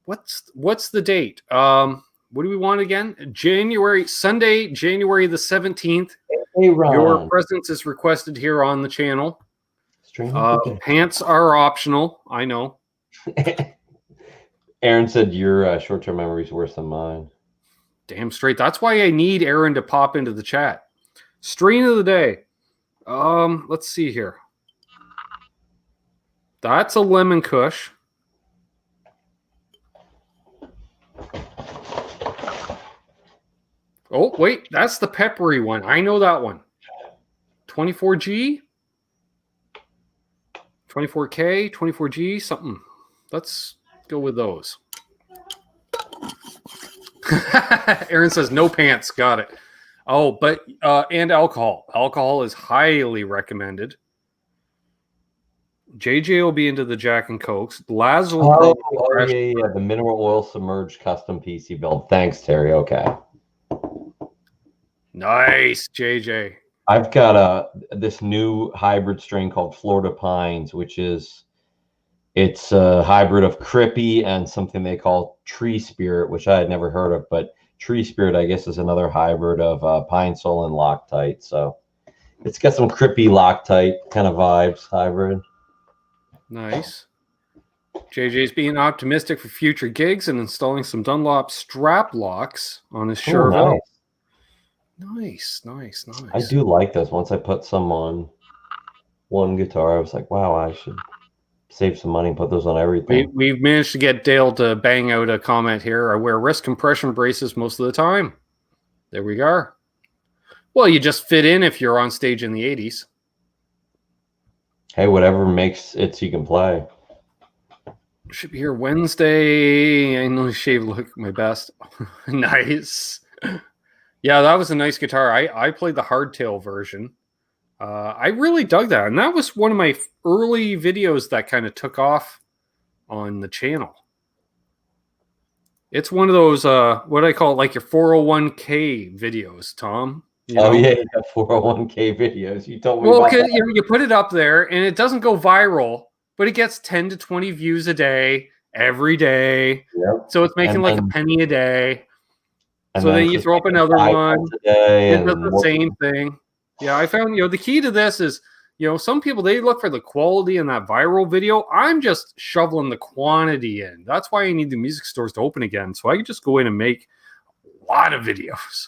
what's the date? What do we want again? Sunday, January the 17th. Hey, Ron. Your presence is requested here on the channel. Pants are optional. I know. Aaron said your short-term memory is worse than mine. Damn straight. That's why I need Aaron to pop into the chat. Strain of the day. Let's see here. That's a lemon kush. Oh, wait. That's the peppery one. I know that one. 24G? 24K? 24G? Something. Let's go with those. Aaron says no pants. Got it. Oh, but and alcohol. Alcohol is highly recommended. JJ will be into the Jack and Cokes. Laz will yeah, the mineral oil submerged custom PC build. Thanks, Terry. Okay. Nice, JJ. I've got this new hybrid strain called Florida Pines, it's a hybrid of Crippy and something they call Tree Spirit, which I had never heard of, but Tree Spirit, I guess, is another hybrid of Pine Sol and Loctite. So it's got some Crippy Loctite kind of vibes, hybrid. Nice. JJ's being optimistic for future gigs and installing some Dunlop strap locks on his Chevrolet. Nice. I do like those. Once I put some on one guitar, I was like, wow, I should save some money and put those on everything. We've managed to get Dale to bang out a comment here. I wear wrist compression braces most of the time. There we go. Well, you just fit in if you're on stage in the 80s. Hey, whatever makes it so you can play. Should be here Wednesday. I know shave look my best. Nice. Yeah, that was a nice guitar. I played the hardtail version. I really dug that. And that was one of my early videos that kind of took off on the channel. It's one of those, what I call it, like your 401k videos, Tom. Yeah, you got 401k videos. You told me about that. You put it up there and it doesn't go viral, but it gets 10 to 20 views a day, every day. Yep. So it's making a penny a day. So then you throw up another one. It does the same thing. Yeah, I found, the key to this is, some people, they look for the quality in that viral video. I'm just shoveling the quantity in. That's why I need the music stores to open again. So I can just go in and make a lot of videos.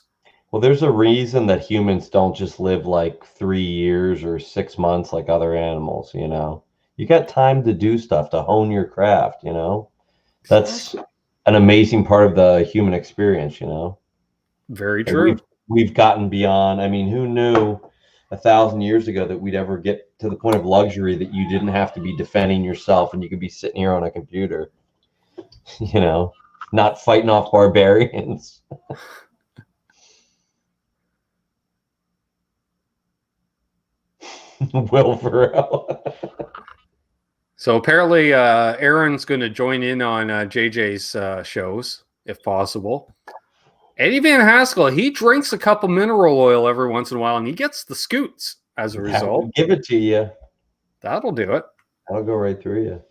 Well, there's a reason that humans don't just live like 3 years or 6 months like other animals, You got time to do stuff, to hone your craft, That's an amazing part of the human experience, Very true. We've gotten beyond. I mean, who knew 1,000 years ago that we'd ever get to the point of luxury that you didn't have to be defending yourself and you could be sitting here on a computer, not fighting off barbarians. Will Ferrell. So apparently Aaron's going to join in on JJ's shows, if possible. Eddie Van Haskell, he drinks a cup of mineral oil every once in a while, and he gets the scoots as a result. Give it to you. That'll do it. That'll go right through you.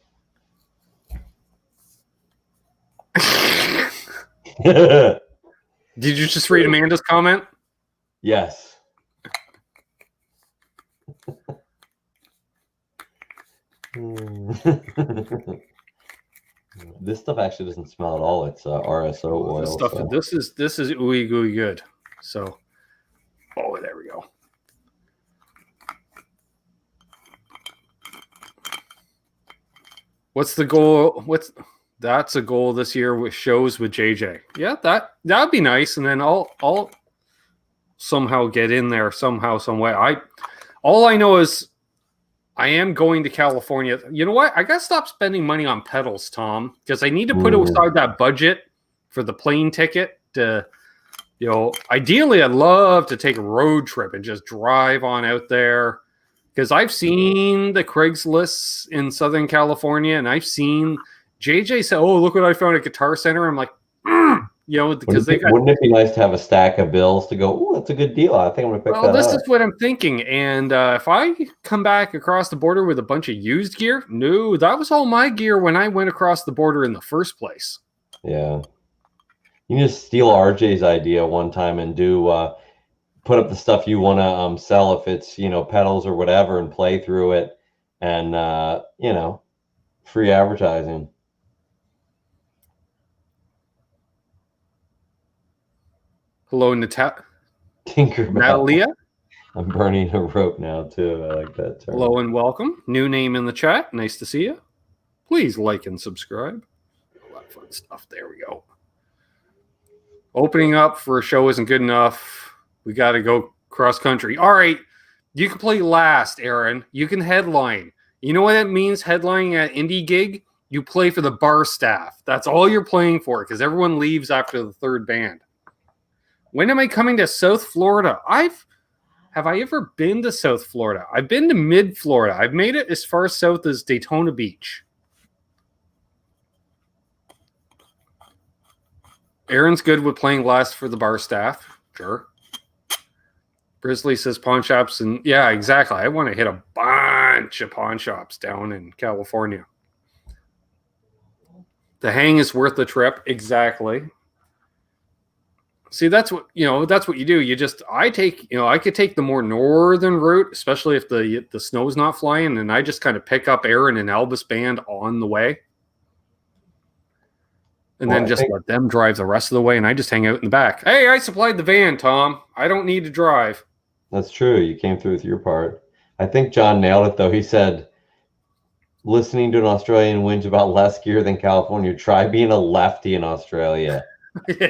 Did you just read Amanda's comment? Yes. This stuff actually doesn't smell at all. It's RSO oil. This is ooey gooey good. So, there we go. What's the goal? That's a goal this year with shows with JJ. Yeah, that'd be nice. And then I'll somehow get in there somehow, some way. All I know is I am going to California. You know what? I got to stop spending money on pedals, Tom, because I need to put aside that budget for the plane ticket to, ideally I'd love to take a road trip and just drive on out there, because I've seen the Craigslists in Southern California and I've seen JJ say, "Oh, look what I found at Guitar Center." I'm like, because wouldn't it be nice to have a stack of bills to go, "Oh, that's a good deal. I think I'm going to pick that up." Well, this is what I'm thinking. And if I come back across the border with a bunch of used gear, no, that was all my gear when I went across the border in the first place. Yeah. You can just steal RJ's idea one time and put up the stuff you want to sell, if it's, pedals or whatever, and play through it and, free advertising. Hello, Natalia. I'm burning a rope now, too. I like that term. Hello and welcome. New name in the chat. Nice to see you. Please like and subscribe. A lot of fun stuff. There we go. Opening up for a show isn't good enough. We got to go cross country. All right. You can play last, Aaron. You can headline. You know what that means, headlining at indie gig? You play for the bar staff. That's all you're playing for, because everyone leaves after the third band. When am I coming to South Florida? have I ever been to South Florida? I've been to mid-Florida. I've made it as far south as Daytona Beach. Aaron's good with playing last for the bar staff. Sure. Grizzly says pawn shops. And yeah, exactly. I want to hit a bunch of pawn shops down in California. The hang is worth the trip. Exactly. See, that's what you do. I could take the more northern route, especially if the snow's not flying, and I just kind of pick up Aaron and Elvis band on the way. And then let them drive the rest of the way, and I just hang out in the back. Hey, I supplied the van, Tom. I don't need to drive. That's true. You came through with your part. I think John nailed it, though. He said, listening to an Australian whinge about less gear than California, try being a lefty in Australia.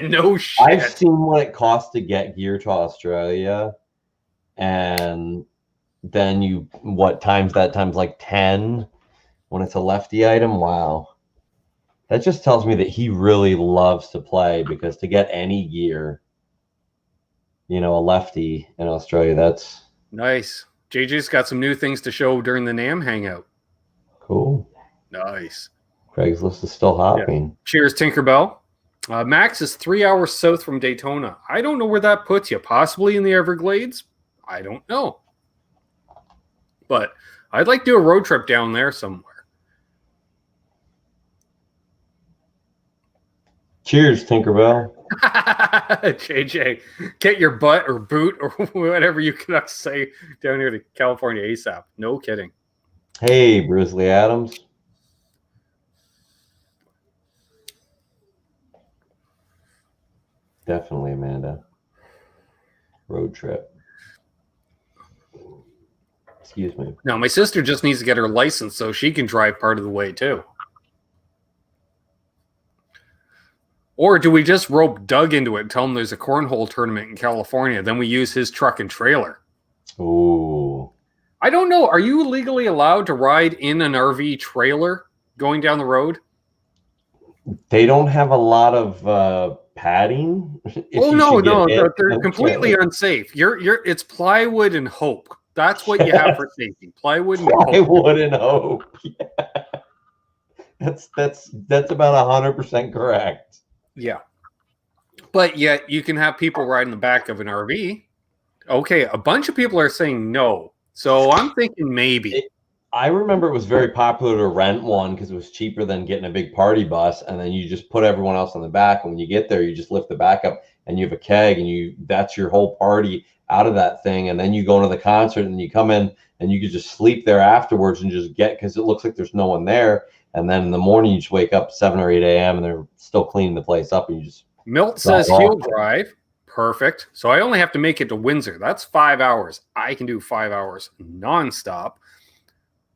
No shit. I've seen what it costs to get gear to Australia, and then times like 10 when it's a lefty item. Wow. That just tells me that he really loves to play, because to get any gear, a lefty in Australia, that's nice. JJ's got some new things to show during the NAMM hangout. Cool. Nice. Craigslist is still hopping. Yeah. Cheers, Tinkerbell. Max is 3 hours south from Daytona. I don't know where that puts you. Possibly in the Everglades. I don't know. But I'd like to do a road trip down there somewhere. Cheers, Tinkerbell. JJ, get your butt or boot or whatever you cannot say down here to California ASAP. No kidding. Hey, Grizzly Adams. Definitely, Amanda. Road trip. Excuse me. Now, my sister just needs to get her license so she can drive part of the way, too. Or do we just rope Doug into it and tell him there's a cornhole tournament in California? Then we use his truck and trailer. Ooh. I don't know. Are you legally allowed to ride in an RV trailer going down the road? They don't have a lot of padding. No, they're completely unsafe. It's plywood and hope. That's what you have for safety. Plywood and hope. Plywood and hope. Yeah. That's about 100% correct. Yeah. But yet you can have people ride in the back of an RV. Okay, a bunch of people are saying no. So I'm thinking maybe. I remember it was very popular to rent one because it was cheaper than getting a big party bus, and then you just put everyone else on the back, and when you get there, you just lift the back up, and you have a keg, and that's your whole party out of that thing, and then you go into the concert, and you come in, and you could just sleep there afterwards and just because it looks like there's no one there, and then in the morning, you just wake up 7 or 8 a.m., and they're still cleaning the place up, and you just... Milt says he'll drive. Perfect. So I only have to make it to Windsor. That's 5 hours. I can do 5 hours nonstop.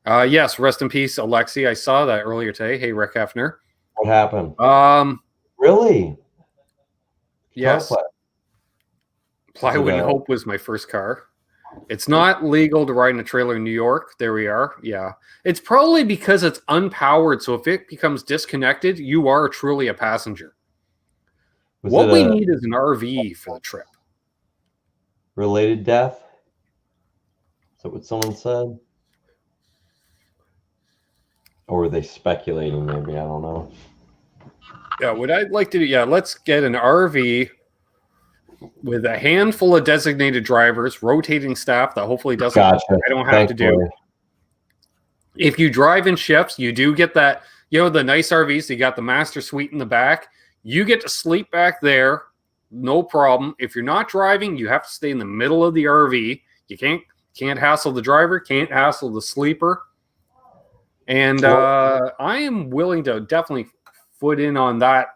Yes, rest in peace, Alexi. I saw that earlier today. Hey, Rick Hefner. What happened? Really? Yes. Plywood and Hope was my first car. It's not legal to ride in a trailer in New York. There we are. Yeah. It's probably because it's unpowered. So if it becomes disconnected, you are truly a passenger. What we need is an RV for the trip. Related death? Is that what someone said? Or were they speculating maybe? I don't know. Yeah, what I'd like to do, let's get an RV with a handful of designated drivers, rotating staff that hopefully doesn't. Gotcha. I don't have to do. If you drive in shifts, you do get that, the nice RVs, you got the master suite in the back. You get to sleep back there, no problem. If you're not driving, you have to stay in the middle of the RV. You can't hassle the driver, can't hassle the sleeper. And I am willing to definitely foot in on that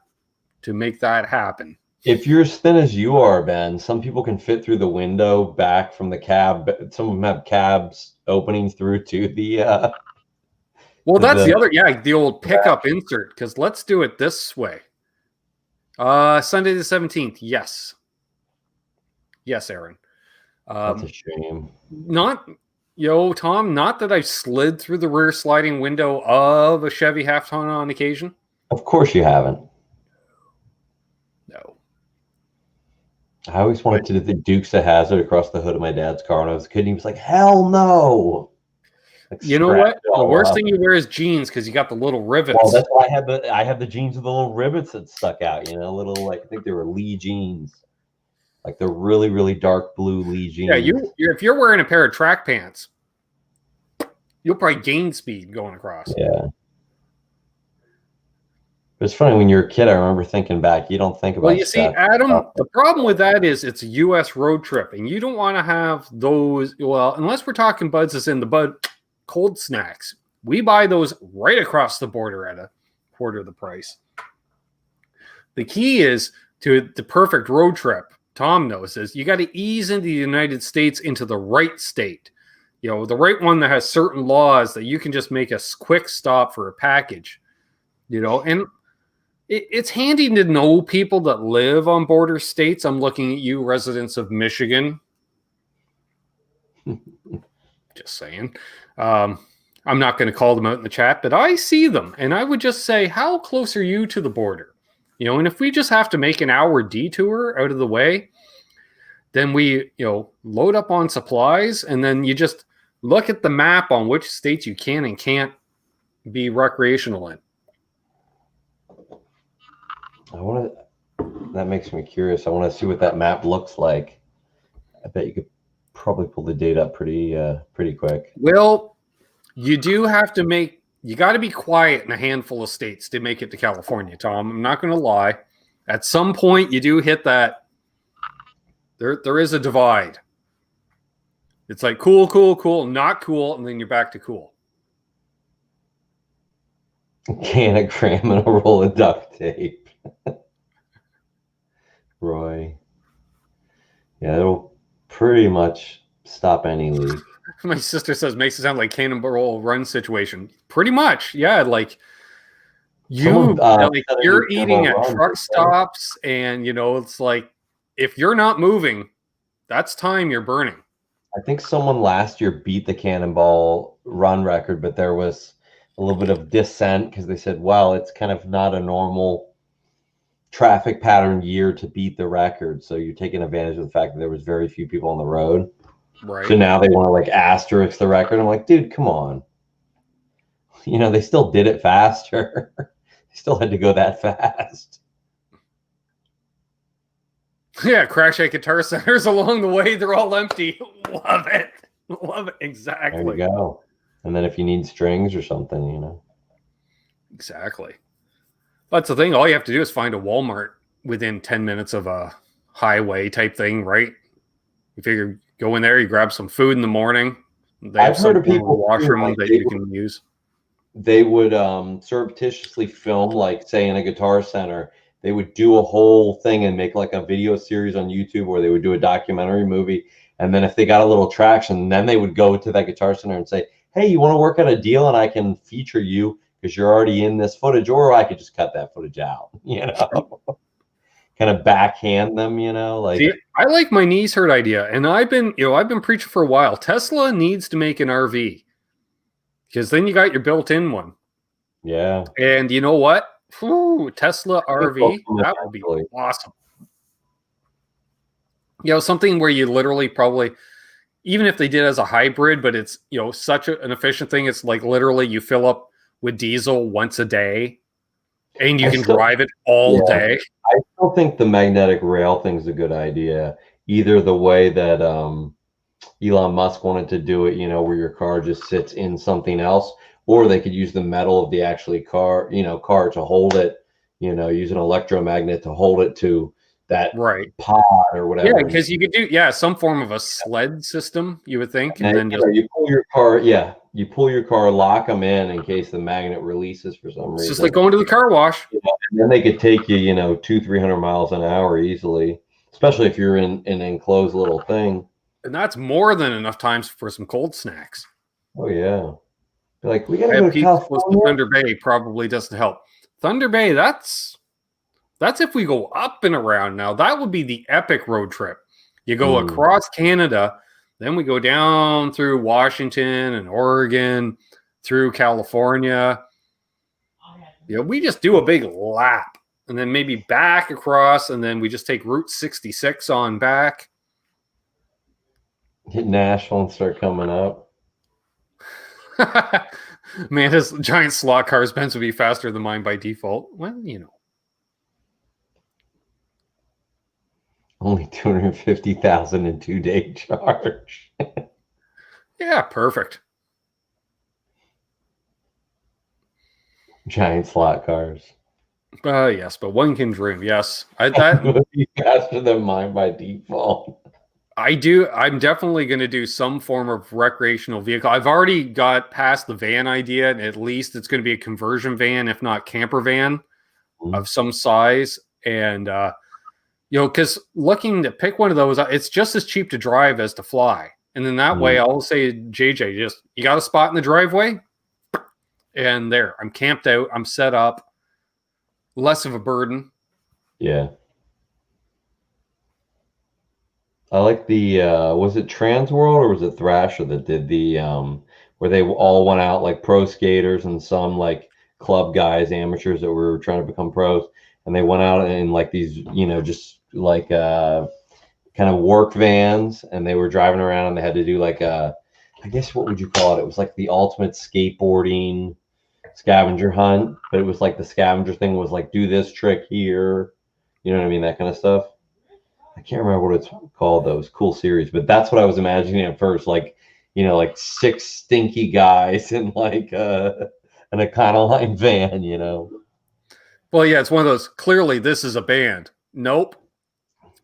to make that happen. If you're as thin as you are, Ben, some people can fit through the window back from the cab. Some of them have cabs opening through to the... well, that's the old pickup insert, because let's do it this way. Sunday the 17th, yes. Yes, Aaron. That's a shame. Tom, not that I slid through the rear sliding window of a Chevy half-ton on occasion. Of course you haven't. No. I always wanted to do the Dukes of Hazzard across the hood of my dad's car when I was a kid. And he was like, "Hell no!" Like, You know what? The worst up. thing you wear is jeans because you got the little rivets. Well, that's why I have the jeans with the little rivets that stuck out. You know, little, like, I think they were Lee jeans, like the really, really dark blue Lee jeans. Yeah, if you're wearing a pair of track pants, you'll probably gain speed going across. Yeah. It's funny when you're a kid. I remember thinking back. You don't think about. Well, you see, Adam, the problem with that is it's a U.S. road trip, and you don't want to have those. Well, unless we're talking Buds is in the Bud cold snacks. We buy those right across the border at a quarter of the price. The key is to the perfect road trip. Tom knows is you got to ease into the United States into the right state. You know, the right one that has certain laws that you can just make a quick stop for a package. You know, and it's handy to know people that live on border states. I'm looking at you, residents of Michigan. Just saying. I'm not going to call them out in the chat, but I see them. And I would just say, how close are you to the border? You know, and if we just have to make an hour detour out of the way, then we, load up on supplies, and then you just look at the map on which states you can and can't be recreational in. That makes me curious. I want to see what that map looks like. I bet you could probably pull the data up pretty quick. Well, you do have to you got to be quiet in a handful of states to make it to California, Tom. I'm not going to lie. At some point, you do hit that. There is a divide. It's like cool, not cool, and then you're back to cool. Canagram and a roll of duct tape. Roy. Yeah, it'll pretty much stop any leak. My sister says makes it sound like Cannonball Run situation. Pretty much, yeah. Like you're eating at truck stops, and it's like if you're not moving, that's time you're burning. I think someone last year beat the Cannonball Run record, but there was a little bit of dissent because they said, well, it's kind of not a normal traffic pattern year to beat the record. So you're taking advantage of the fact that there was very few people on the road. Right. So now they want to asterisk the record. I'm like, dude, come on. They still did it faster. They still had to go that fast. Yeah, Crash at Guitar Centers along the way. They're all empty. Love it. Love it. Exactly. There you go. And then if you need strings or something, Exactly. That's the thing. All you have to do is find a Walmart within 10 minutes of a highway type thing, right? You figure go in there, you grab some food in the morning. I've heard of people washroom that you can use. They would surreptitiously film, say in a Guitar Center, they would do a whole thing and make a video series on YouTube, where they would do a documentary movie. And then if they got a little traction, then they would go to that Guitar Center and say, hey, you want to work out a deal and I can feature you because you're already in this footage, or I could just cut that footage out, kind of backhand them, See, I like my knees hurt idea. And I've been preaching for a while. Tesla needs to make an RV because then you got your built-in one. Yeah. And you know what? Ooh, Tesla RV, that would be awesome. Something where you literally probably, even if they did as a hybrid, but it's, such an efficient thing. It's literally you fill up with diesel once a day and you can drive it all day. I still think the magnetic rail thing's a good idea. Either the way that Elon Musk wanted to do it, where your car just sits in something else, or they could use the metal of the car to hold it, use an electromagnet to hold it to that pod or whatever. Yeah, because you could do some form of a sled system, you would think, and then you pull your car. Yeah, you pull your car, lock them in case the magnet releases for some reason. It's just like going to the car wash. Yeah, and then they could take you, 200-300 miles an hour easily, especially if you're in an enclosed little thing. And that's more than enough times for some cold snacks. Oh yeah, we gotta go to California. Thunder Bay probably doesn't help. Thunder Bay, that's if we go up and around. Now that would be the epic road trip. You go across Canada, then we go down through Washington and Oregon, through California. We just do a big lap. and then maybe back across, and then we just take Route 66 on back. Hit Nashville and start coming up. Man, his giant slot car's Benz would be faster than mine by default. Well, Only 250,000 in 2-day charge. Yeah, perfect. Giant slot cars. Yes, but one can dream. Yes, that would be faster than mine by default. I do. I'm definitely going to do some form of recreational vehicle. I've already got past the van idea, and at least it's going to be a conversion van, if not camper van, of some size. And because looking to pick one of those, it's just as cheap to drive as to fly. And then that way, I'll say, JJ, just you got a spot in the driveway, and there, I'm camped out, I'm set up. Less of a burden. Yeah. I like the was it Transworld or was it Thrasher that did the where they all went out like pro skaters and some like club guys, amateurs that were trying to become pros, and they went out in like these, just like kind of work vans, and they were driving around, and they had to do like I guess what would you call it? It was like the ultimate skateboarding scavenger hunt, but it was like the scavenger thing was like do this trick here, you know what I mean, that kind of stuff. I can't remember what it's called though. It was a cool series, but that's what I was imagining at first, like like 6 stinky guys in like an Econoline van. Well, yeah, it's one of those, clearly this is a band. Nope,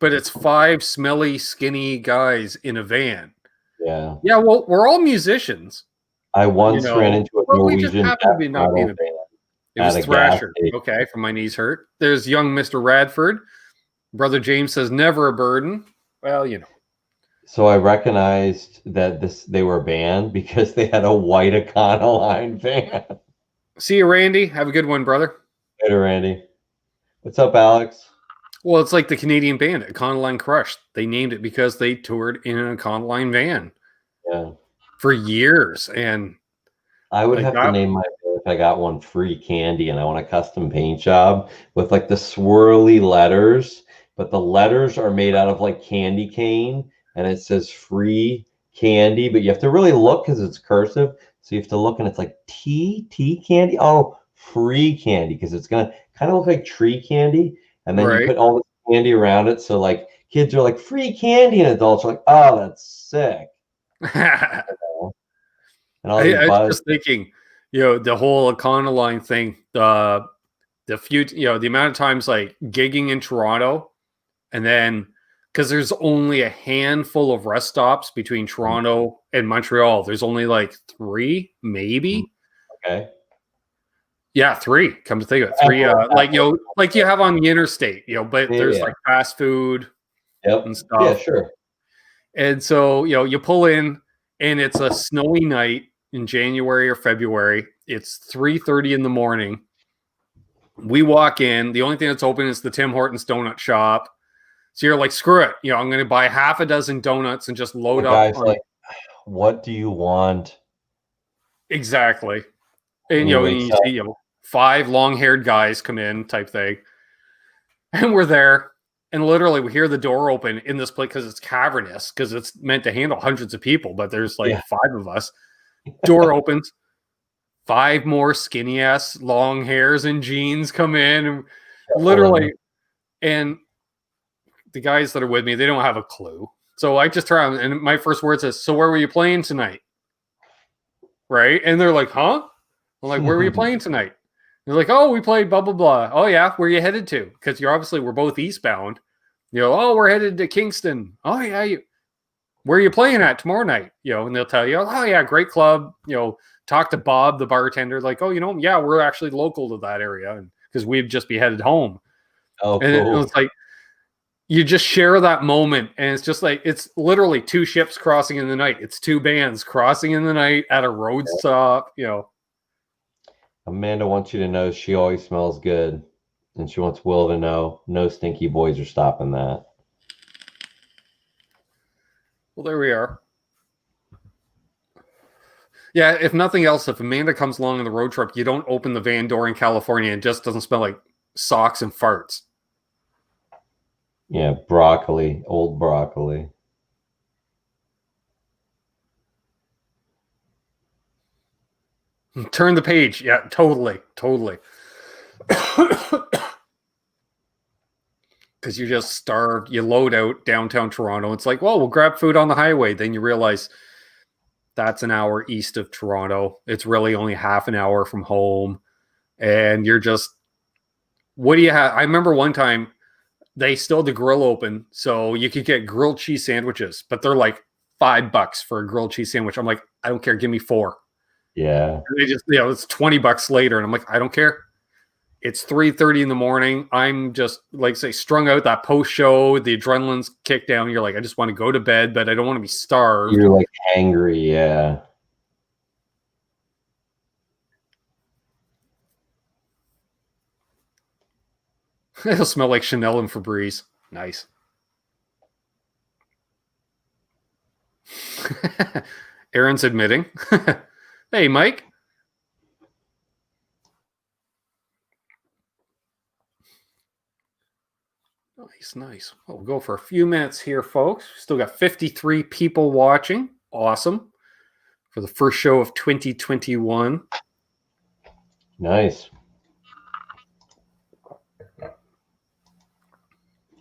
but it's 5 smelly skinny guys in a van. Yeah, well, we're all musicians. I once ran into a Norwegian. We just happened to be not being a band. It was Thrasher. Okay, from my knees hurt. There's young Mr. Radford. Brother James says never a burden. Well, So I recognized that they were a band because they had a white Econoline van. See you, Randy. Have a good one, brother. Later, Randy. What's up, Alex? Well, it's like the Canadian band, Econoline Crush. They named it because they toured in an Econoline van. Yeah. For years, and I would have to name my van if I got one free candy, and I want a custom paint job with like the swirly letters, but the letters are made out of like candy cane, and it says free candy, but you have to really look because it's cursive, so you have to look, and it's like tea candy. Oh, free candy, because it's gonna kind of look like tree candy, and then you put all this candy around it, so like kids are like free candy, and adults are like, oh, that's sick. And I was just thinking, the whole Econoline thing, the few, the amount of times like gigging in Toronto, and then because there's only a handful of rest stops between Toronto and Montreal. There's only like 3, maybe. Okay. Yeah, 3. Come to think of it, 3. Like you have on the interstate, but there's like fast food and stuff. Yeah, sure. And so you pull in, and it's a snowy night in January or February. It's 3:30 in the morning. We walk in. The only thing that's open is the Tim Hortons donut shop. So you're like, screw it. I'm going to buy half a dozen donuts and just load up. Guys, like, what do you want? Exactly. And you see 5 long-haired guys come in, type thing, and we're there. And literally, we hear the door open in this place because it's cavernous, because it's meant to handle hundreds of people, but there's like 5 of us. Door opens. 5 more skinny ass long hairs and jeans come in, and literally, and the guys that are with me, they don't have a clue. So I just turn around, and my first word says, "So where were you playing tonight?" Right? And they're like, "Huh?" I'm like, "Where were you playing tonight?" They're like, "Oh, we played blah blah blah." "Oh yeah, where are you headed to?" Because we're both eastbound. "Oh, we're headed to Kingston." "Oh yeah, where are you playing at tomorrow night?" And they'll tell you, "Oh yeah, great club." Talk to Bob, the bartender, like, "Oh, yeah, we're actually local to that area, and because we'd just be headed home." Oh, cool. And it's like you just share that moment, and it's just like it's literally 2 ships crossing in the night. It's 2 bands crossing in the night at a road stop. Amanda wants you to know she always smells good, and she wants Will to know no stinky boys are stopping that. Well, there we are. Yeah, if nothing else, if Amanda comes along on the road trip, you don't open the van door in California and it just doesn't smell like socks and farts. Yeah, broccoli, old broccoli. Turn the page. Yeah, totally. Because you're just starved. You load out downtown Toronto. It's like, well, we'll grab food on the highway. Then you realize that's an hour east of Toronto. It's really only half an hour from home. And you're just, what do you have? I remember one time they still had the grill open, so you could get grilled cheese sandwiches, but they're like $5 for a grilled cheese sandwich. I'm like, I don't care. Give me 4. Yeah. And they just, it's $20 later. And I'm like, I don't care. It's 3:30 in the morning. I'm just, like, say, strung out that post show. The adrenaline's kicked down. You're like, I just want to go to bed, but I don't want to be starved. You're like angry. Yeah. It'll smell like Chanel and Febreze. Nice. Aaron's admitting. Hey, Mike. Nice. Well, we'll go for a few minutes here, folks. Still got 53 people watching. Awesome. For the first show of 2021. Nice.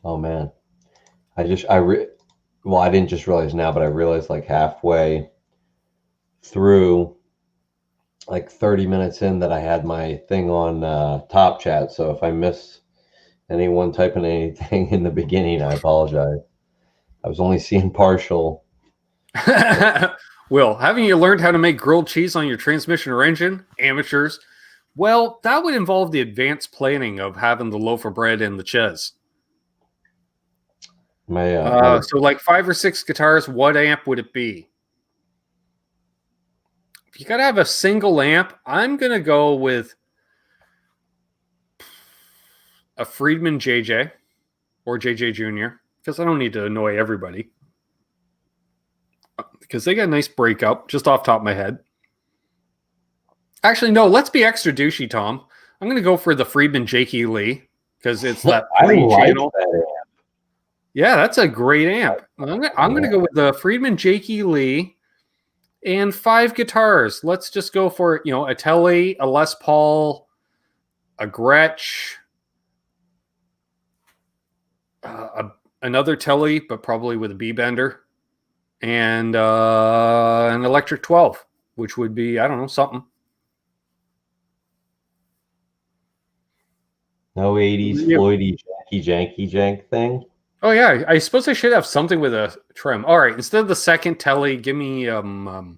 Oh man. I didn't just realize now, but I realized like halfway through, like 30 minutes in, that I had my thing on Top Chat. So if I miss anyone typing anything in the beginning, I apologize. I was only seeing partial. Will, haven't you learned how to make grilled cheese on your transmission or engine? Amateurs. Well, that would involve the advanced planning of having the loaf of bread and the cheese. So like 5 or 6 guitars, what amp would it be? If you got to have a single amp, I'm going to go with a Friedman JJ or JJ Jr. because I don't need to annoy everybody. Because they got a nice breakup just off the top of my head. Actually, no, let's be extra douchey, Tom. I'm going to go for the Friedman Jakey Lee because it's that channel. Yeah, that's a great amp. I'm going to go with the Friedman Jakey Lee and 5 guitars. Let's just go for, a Tele, a Les Paul, a Gretsch, another Tele, but probably with a B-bender, and an electric 12, which would be, I don't know, something. No 80s Floydy janky jank thing. Oh yeah, I suppose I should have something with a trim. All right, instead of the second Tele, give me the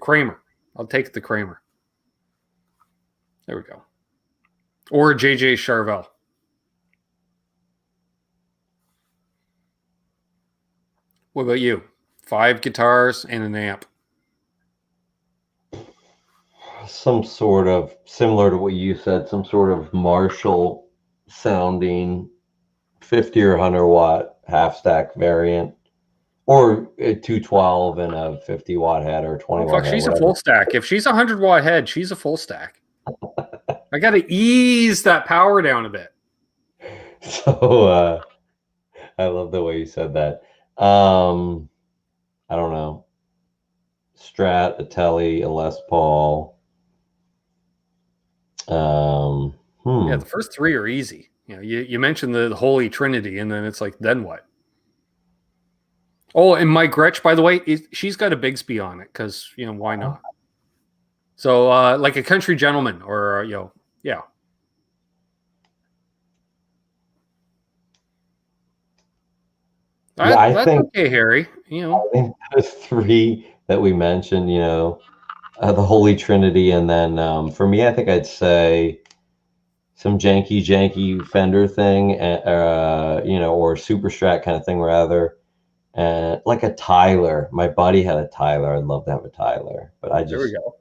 Kramer. I'll take the Kramer. There we go. Or JJ Charvel. What about you? 5 guitars and an amp. Some sort of, similar to what you said, some sort of Marshall sounding 50 or 100 watt half stack variant, or a 212 and a 50 watt head or 20 watt head. She's a full stack. If she's a 100 watt head, she's a full stack. I got to ease that power down a bit. So I love the way you said that. I don't know. Strat, a Tele, a Les Paul. Yeah, the first 3 are easy. You mentioned the Holy Trinity, and then it's like, then what? Oh, and my Gretsch, by the way, she's got a Bigsby on it because, why not? So, like a Country Gentleman or, yeah. I think okay, Harry. I think the 3 that we mentioned, the Holy Trinity, and then for me, I think I'd say some janky Fender thing, or Super Strat kind of thing, rather, and like a Tyler. My buddy had a Tyler. I'd love to have a Tyler, but there we go.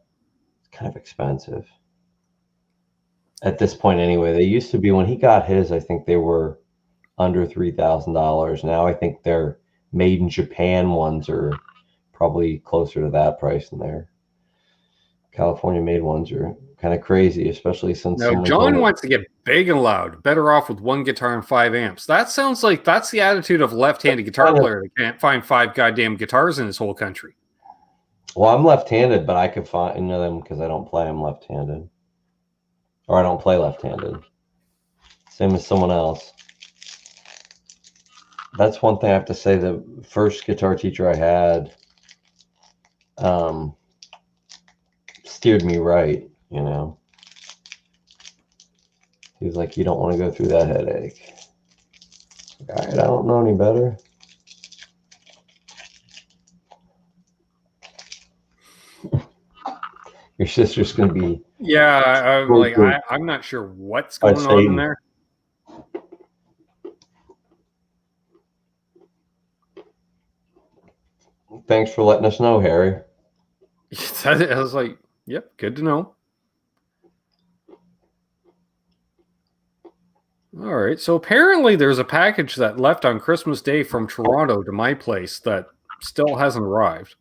It's kind of expensive at this point, anyway. They used to be, when he got his, I think they were under $3,000. Now I think they're made in Japan ones are probably closer to that price than there. California-made ones are kind of crazy, especially since Now, John wants to get big and loud. Better off with 1 guitar and 5 amps. That sounds like that's the attitude of a left-handed guitar player that can't find 5 goddamn guitars in his whole country. Well, I'm left-handed, but I could find them because I don't play them left-handed. Or I don't play left-handed. Same as someone else. That's one thing I have to say. The first guitar teacher I had steered me right, you know. He was like, you don't want to go through that headache. All right, I don't know any better. Your sister's going to be... Yeah, I'm not sure what's going on in there. Thanks for letting us know, Harry. I was like, yep, good to know. All right, so apparently there's a package that left on Christmas Day from Toronto to my place that still hasn't arrived.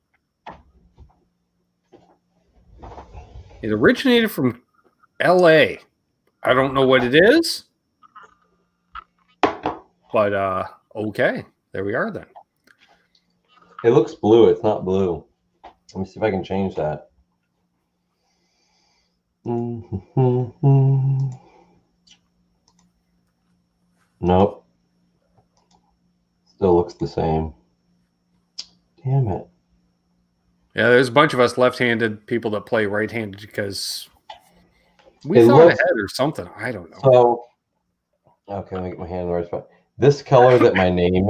It originated from LA. I don't know what it is, but okay, there we are then. It looks blue. It's not blue. Let me see if I can change that. Nope. Still looks the same. Damn it. Yeah, there's a bunch of us left-handed people that play right-handed because we thought ahead or something. I don't know. So, okay, let me get my hand in the right spot. This color that my name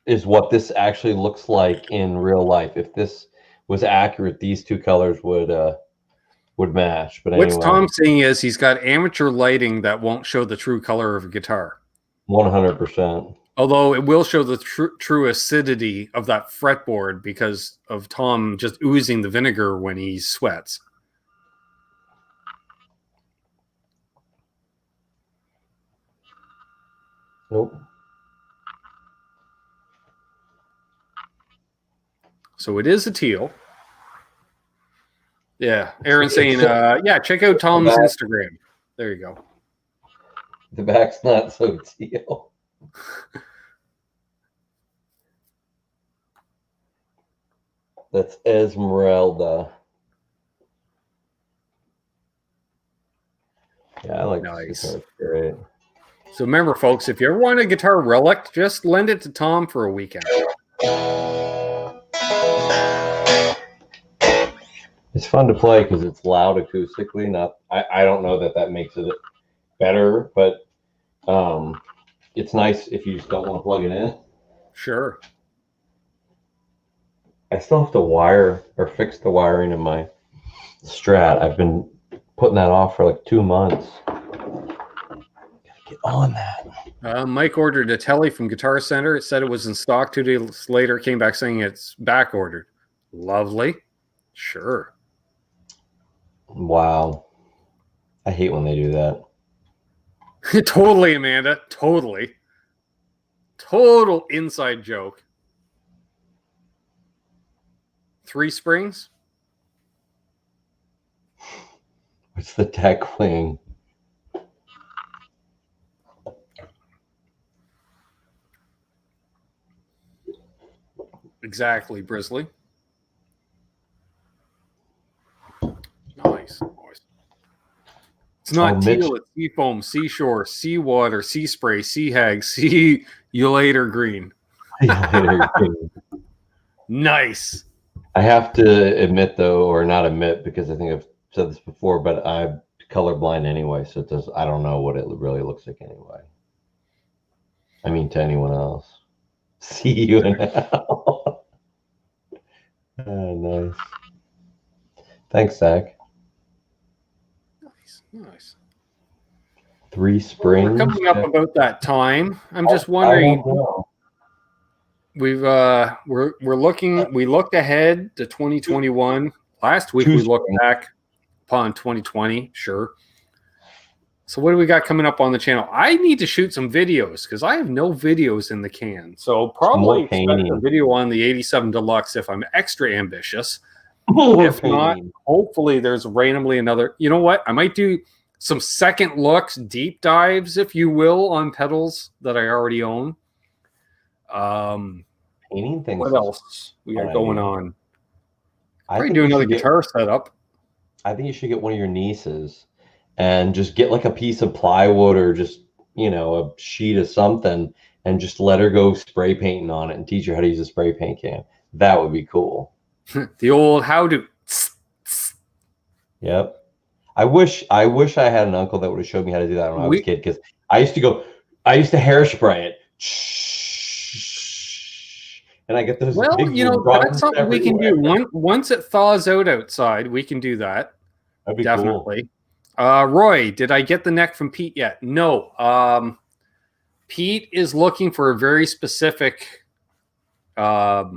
is what this actually looks like in real life. If this was accurate, these two colors would match. But anyway, what Tom's saying is he's got amateur lighting that won't show the true color of a guitar. 100%. Although it will show the true acidity of that fretboard because of Tom just oozing the vinegar when he sweats. Nope. So it is a teal. Yeah, Aaron's saying, yeah, check out Tom's Instagram. There you go. The back's not so teal. That's Esmeralda. Yeah, I like nice. This guitar. Great. So remember, folks, if you ever want a guitar relic, just lend it to Tom for a weekend. It's fun to play because it's loud acoustically. I don't know that makes it better, but it's nice if you just don't want to plug it in. Sure. I still have to wire or fix the wiring in my Strat. I've been putting that off for like 2 months. Gotta get on that. Mike ordered a Telly from Guitar Center. It said it was in stock. 2 days later, came back saying it's back ordered. Lovely. Sure. Wow. I hate when they do that. Totally, Amanda. Totally. Total inside joke. 3 springs? What's the tech wing? Exactly, Brisley. Nice. It's not teal, it's seafoam, seashore, seawater, sea spray, sea hag, see you later green. Nice. I have to admit, though, or not admit, because I think I've said this before, but I'm colorblind anyway, so I don't know what it really looks like anyway. I mean, to anyone else. See you in hell. Oh, nice. Thanks, Zach. Nice. 3 springs. We're coming up about that time. I'm just wondering. We're looking. We looked ahead to 2021. Last week we looked back upon 2020. Sure. So what do we got coming up on the channel? I need to shoot some videos because I have no videos in the can. So probably expect a video on the 87 Deluxe if I'm extra ambitious. If not, hopefully there's randomly another. You know what? I might do some second looks, deep dives, if you will, on pedals that I already own. Painting things. What else we got going on? I do another guitar setup. I think you should get one of your nieces and just get like a piece of plywood or just, you know, a sheet of something and just let her go spray painting on it and teach her how to use a spray paint can. That would be cool. The old how to. Yep. I wish I had an uncle that would have showed me how to do that when I was a kid, because I used to hairspray it. And I get those. Well, you know, that's something we can do. Once it thaws out outside, we can do that. That'd be definitely. Cool. Roy, did I get the neck from Pete yet? No. Pete is looking for a very specific neck.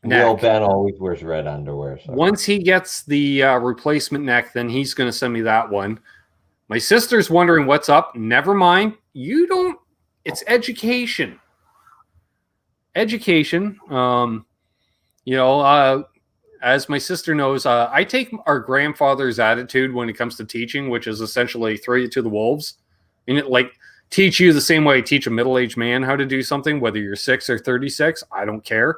Well, Ben always wears red underwear. So. Once he gets the replacement neck, then he's going to send me that one. My sister's wondering what's up. Never mind. You don't. It's education. Education. You know, as my sister knows, I take our grandfather's attitude when it comes to teaching, which is essentially throw you to the wolves. And it, like, teach you the same way I teach a middle-aged man how to do something, whether you're 6 or 36. I don't care.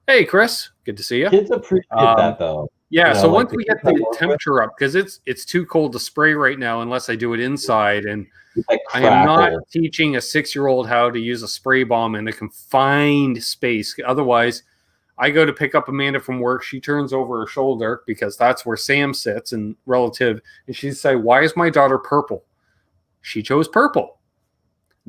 Hey, Chris, good to see you. Kids appreciate that, though. Yeah, you know, so once we get the temperature up, because it's too cold to spray right now unless I do it inside, and I am not teaching a 6-year-old how to use a spray bomb in a confined space. Otherwise, I go to pick up Amanda from work. She turns over her shoulder because that's where Sam sits and relative, and she'd say, "Why is my daughter purple?" She chose purple.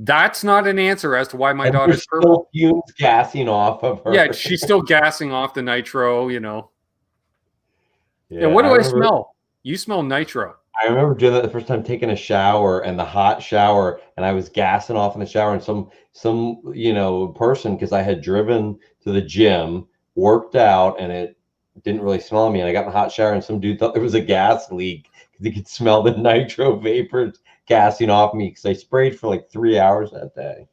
That's not an answer as to why my daughter's purple. Fumes gassing off of her. Yeah, she's still gassing off the nitro, you know. Yeah, what do I smell? You smell nitro. I remember doing that the first time, taking a shower, and the hot shower, and I was gassing off in the shower, and some you know, person, because I had driven to the gym, worked out, and it didn't really smell me, and I got in the hot shower, and some dude thought there was a gas leak because he could smell the nitro vapors gassing off me, because I sprayed for like 3 hours that day.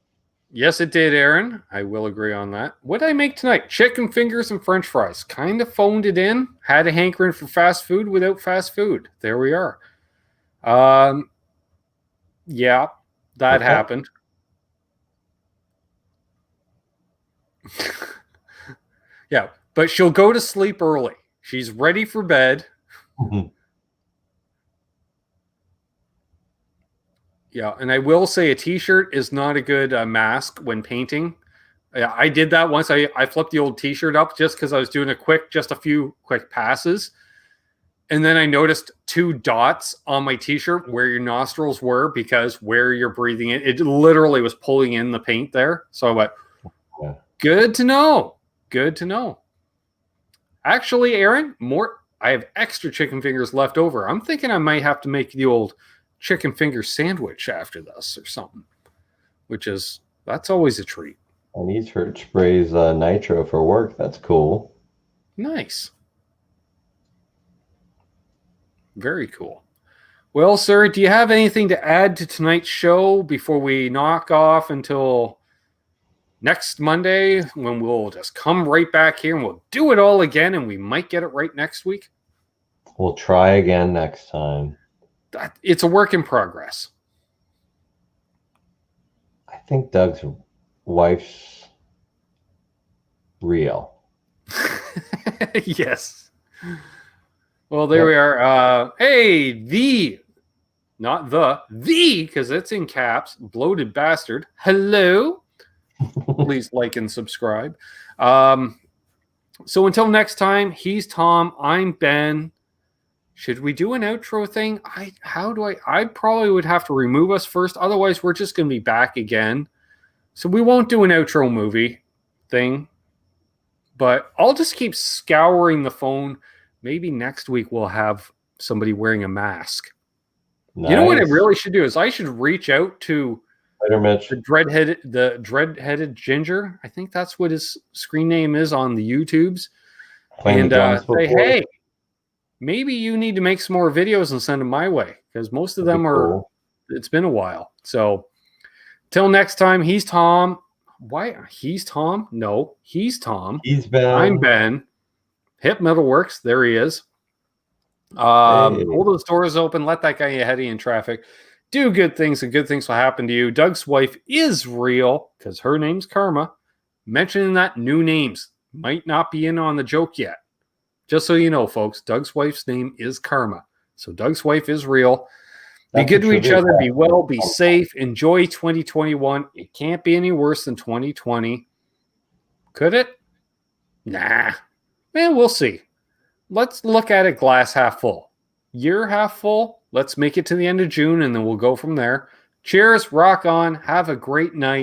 Yes, it did, Aaron. I will agree on that. What did I make tonight? Chicken fingers and French fries. Kind of phoned it in. Had a hankering for fast food without fast food. There we are. Yeah, that happened. Yeah, but she'll go to sleep early. She's ready for bed. Mm-hmm. Yeah, and I will say a T-shirt is not a good mask when painting. I did that once. I flipped the old T-shirt up just because I was doing just a few quick passes. And then I noticed 2 dots on my T-shirt where your nostrils were, because where you're breathing in, it literally was pulling in the paint there. So I went, good to know. Good to know. Actually, Aaron, I have extra chicken fingers left over. I'm thinking I might have to make the old chicken finger sandwich after this or something, that's always a treat. And he's heard sprays nitro for work. That's cool. Nice. Very cool. Well, sir, do you have anything to add to tonight's show before we knock off until next Monday, when we'll just come right back here and we'll do it all again, and we might get it right next week? We'll try again next time. It's a work in progress. I think Doug's wife's real. Yes. Well, there we are. Hey, not the, because it's in caps, bloated bastard. Hello. Please like and subscribe. So until next time, he's Tom. I'm Ben. Should we do an outro thing? I probably would have to remove us first. Otherwise, we're just going to be back again. So we won't do an outro movie thing. But I'll just keep scouring the phone. Maybe next week we'll have somebody wearing a mask. Nice. You know what I really should do is I should reach out to the dread-headed ginger. I think that's what his screen name is on the YouTubes. And say, hey, maybe you need to make some more videos and send them my way, because most of them are It's been a while. So till next time, he's Tom. Why? He's Tom? No, he's Tom. He's Ben. I'm Ben. Hip Metalworks. There he is. Hey. Hold those doors open. Let that guy ahead of you in traffic. Do good things, and good things will happen to you. Doug's wife is real because her name's Karma. Mentioning that, new names might not be in on the joke yet. Just so you know, folks, Doug's wife's name is Karma. So Doug's wife is real. Be good to each other. Be well. Be safe. Enjoy 2021. It can't be any worse than 2020. Could it? Nah. Man, we'll see. Let's look at it glass half full. Year half full. Let's make it to the end of June, and then we'll go from there. Cheers. Rock on. Have a great night.